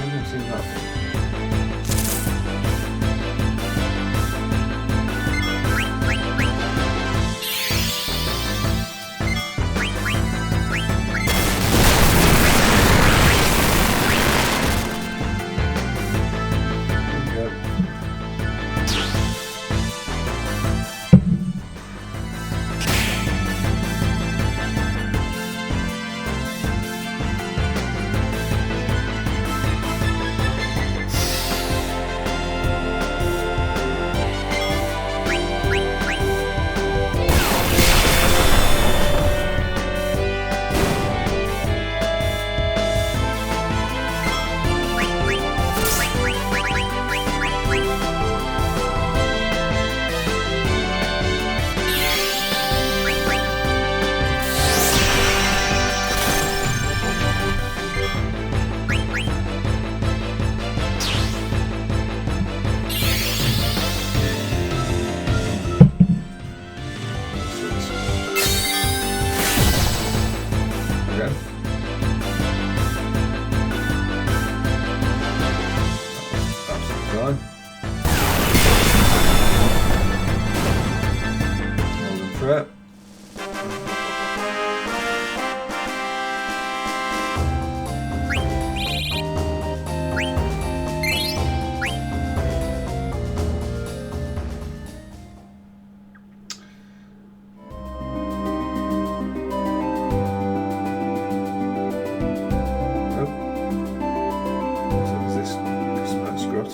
haven't seen that one.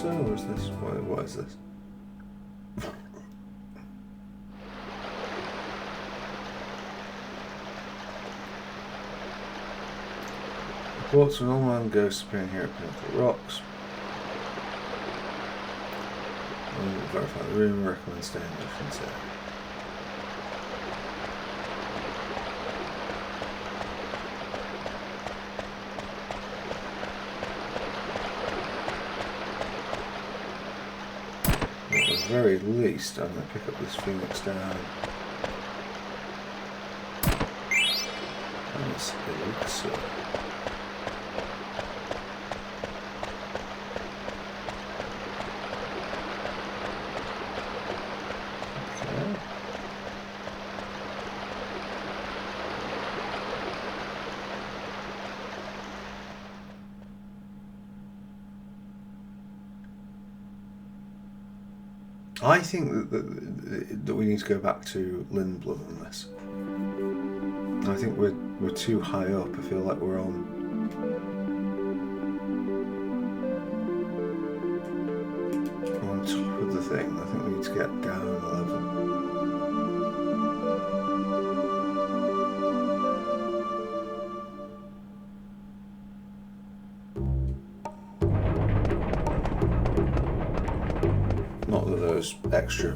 water, or is this... What is this? Reports of an old-man ghost appearing here at Pinnacle Rocks. Verify the room, recommend staying in the front area. At the very least, I'm going to pick up this Phoenix down. And it's elixir. I think that we need to go back to Lindblom on this. I think we're too high up. I feel like we're on top of the thing. I think we need to get down a level. Not that those extra,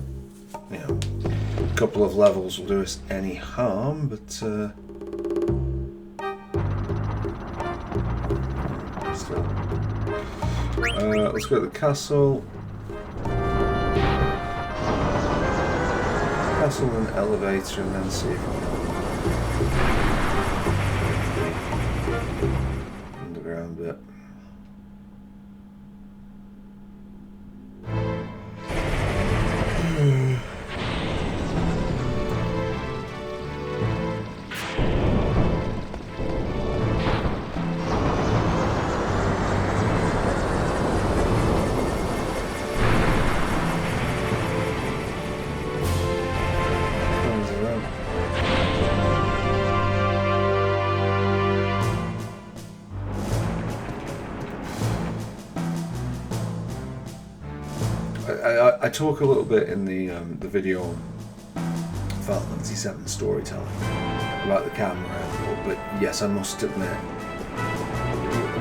couple of levels will do us any harm, but still. Let's go to the castle. Castle and elevator, and then see if we can underground bit. I talk a little bit in the video on Final Fantasy VII storytelling about the camera, but yes, I must admit,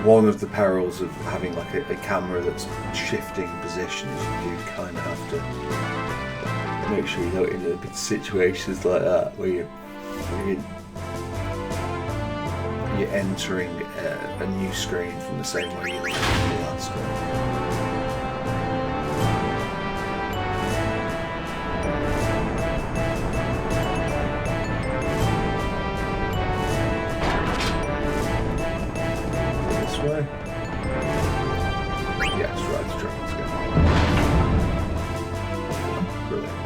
one of the perils of having like a camera that's shifting position is you do kind of have to make sure you're not in situations like that where you're entering a new screen from the same way you looked at the last screen. Way. Yes, right, let's try. Let's go. Brilliant.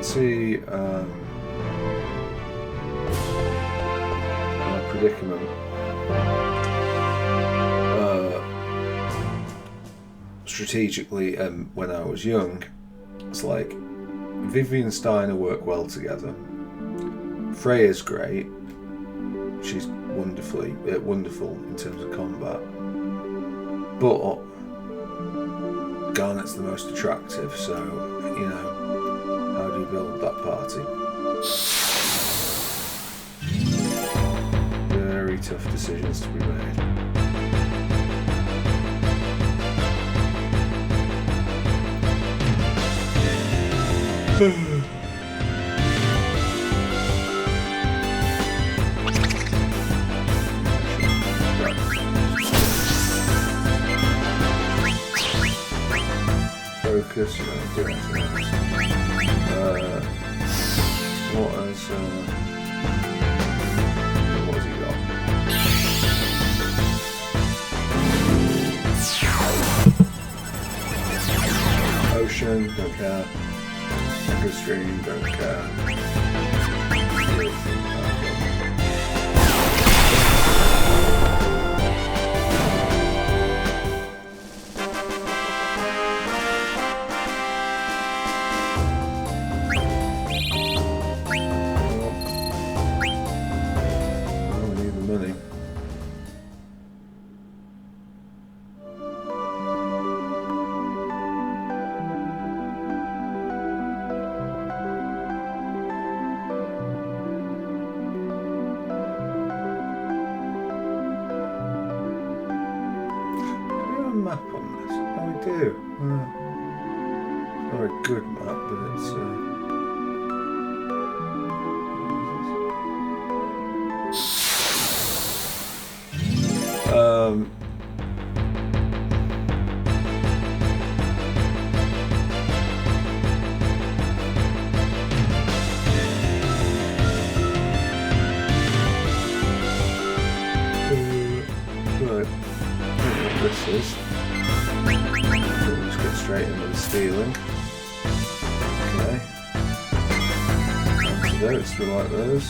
See my predicament. Strategically, when I was young, it's like Vivian Steiner work well together. Freya's great; she's wonderful in terms of combat. But Garnet's the most attractive, so how do you build that party? Very tough decisions to be made. focus, you know, do anything else. What has he got? Ocean, don't care. Echo Stream, don't care. Map on this? Oh, we do. Not a good map, but it's. Right. I don't know what this is. Let's get straight into the stealing. Okay. Antidotes, we like those.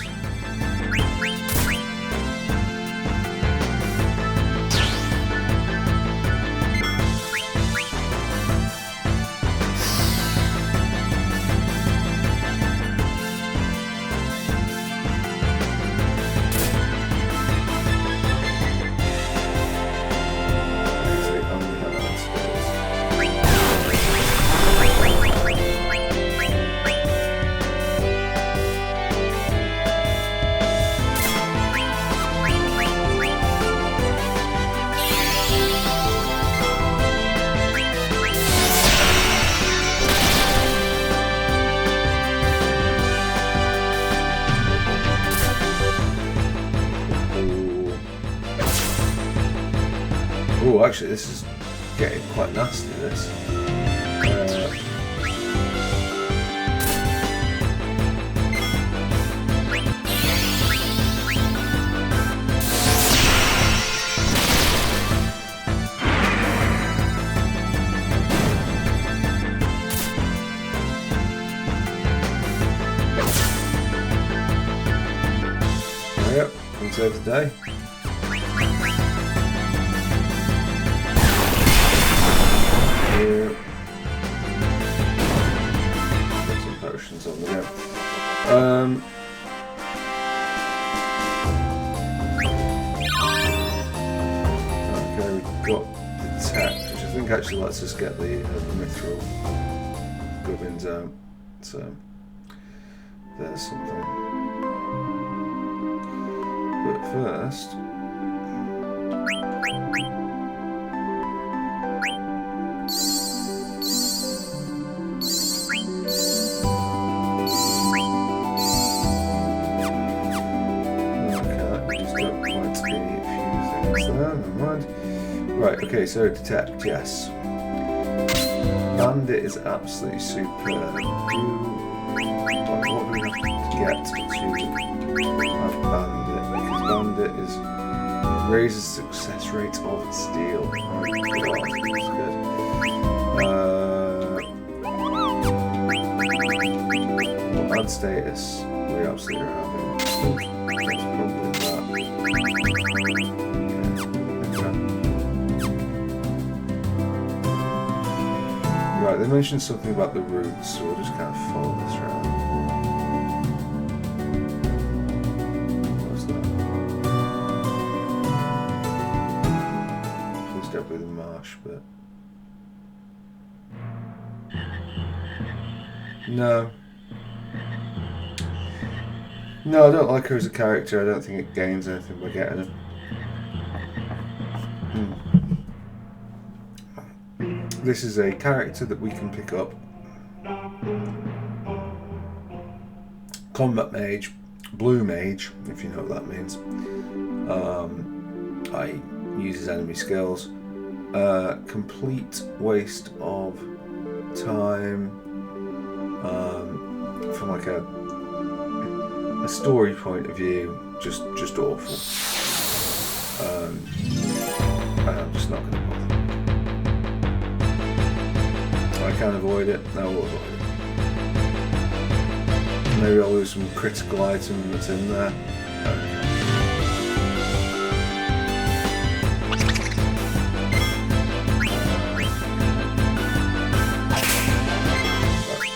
Oh, actually, this is getting quite nasty, this. Yep, can save the day. Here. Put some potions on there. Okay, we've got detect, which I think actually lets us get the mithril gubbins out. So there's something. But first. Right, okay, so detect, yes. Bandit is absolutely superb. What do we have to get to have Bandit? Because Bandit raises success rate of steel. Oh god, that's good. Add status, we absolutely are having. That's probably that. Right, they mentioned something about the roots, so we'll just kind of follow this around. What's that? Please don't be the marsh, but... No. No, I don't like her as a character. I don't think it gains anything by getting her. This is a character that we can pick up. Combat mage, blue mage, if you know what that means. Uses enemy skills. Complete waste of time, from like a story point of view, just awful. And I'm just not going to bother. I can avoid it, I will avoid it. Maybe I'll lose some critical item that's in there.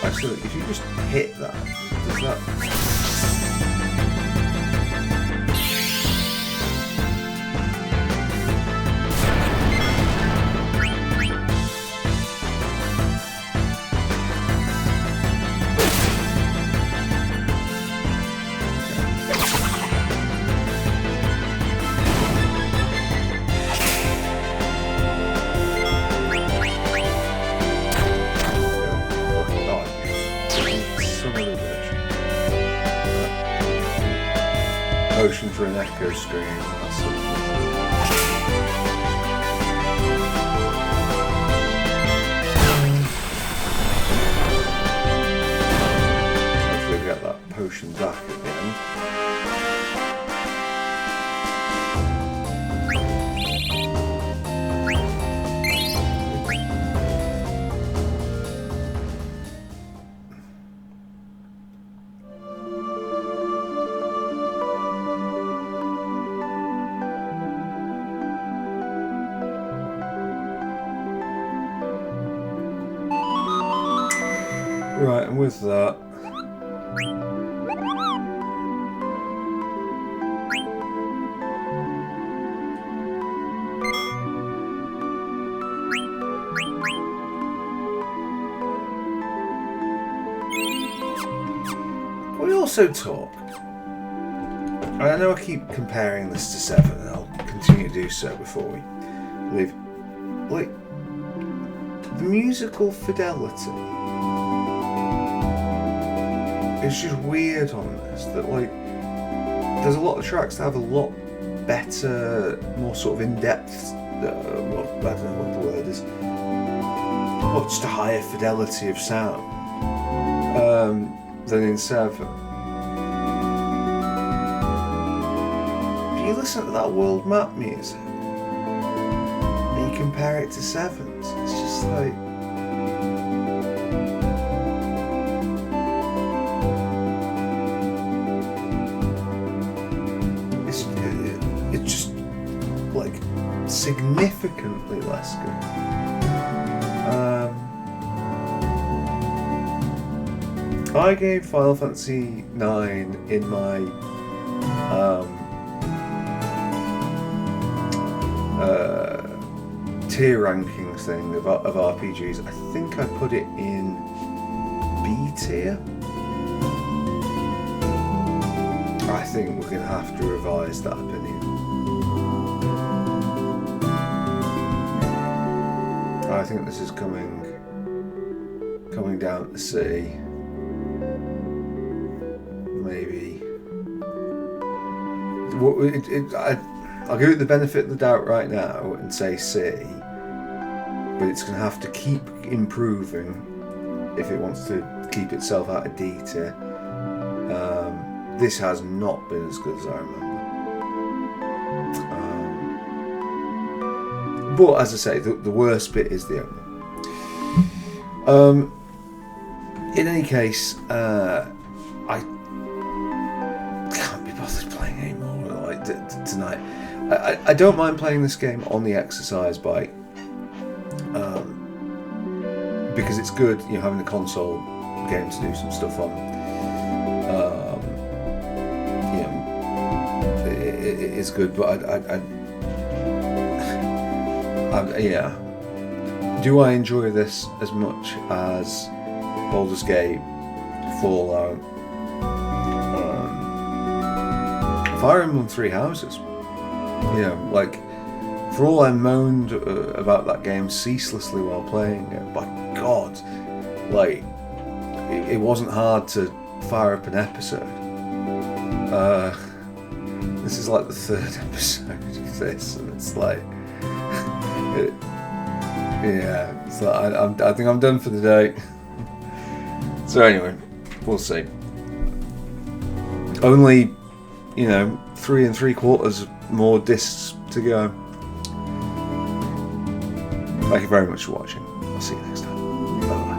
Actually, if you just hit that, does that... Potion for an echo screen. Hopefully we get that potion back at the end. Right, and with that, we also talk. I know I keep comparing this to 7, and I'll continue to do so before we leave. Like, the musical fidelity. It's just weird on this that, like, there's a lot of tracks that have a lot better, more sort of in-depth, well, I don't know what the word is, well, just a higher fidelity of sound than in 7. If you listen to that world map music and you compare it to 7's, it's just like... It's just like significantly less good. I gave Final Fantasy IX in my tier rankings thing of RPGs. I think I put it in B tier. I think we're going to have to revise that opinion. I think this is coming down to C. Maybe. I'll give it the benefit of the doubt right now and say C, but it's going to have to keep improving if it wants to keep itself out of D tier. This has not been as good as I remember. But as I say, the worst bit is the opening. In any case, I can't be bothered playing anymore like tonight. I don't mind playing this game on the exercise bike because it's good, you know, having a console game to do some stuff on. It is good, but yeah. Do I enjoy this as much as Baldur's Gate, Fallout, Fire Emblem Three Houses? You know, like, for all I moaned about that game ceaselessly while playing it, by God, like, it wasn't hard to fire up an episode. This is like the 3rd episode of this, and it's like, Yeah, so I think I'm done for the day. So anyway, we'll see. Only, 3 3/4 more discs to go. Thank you very much for watching. I'll see you next time. Bye.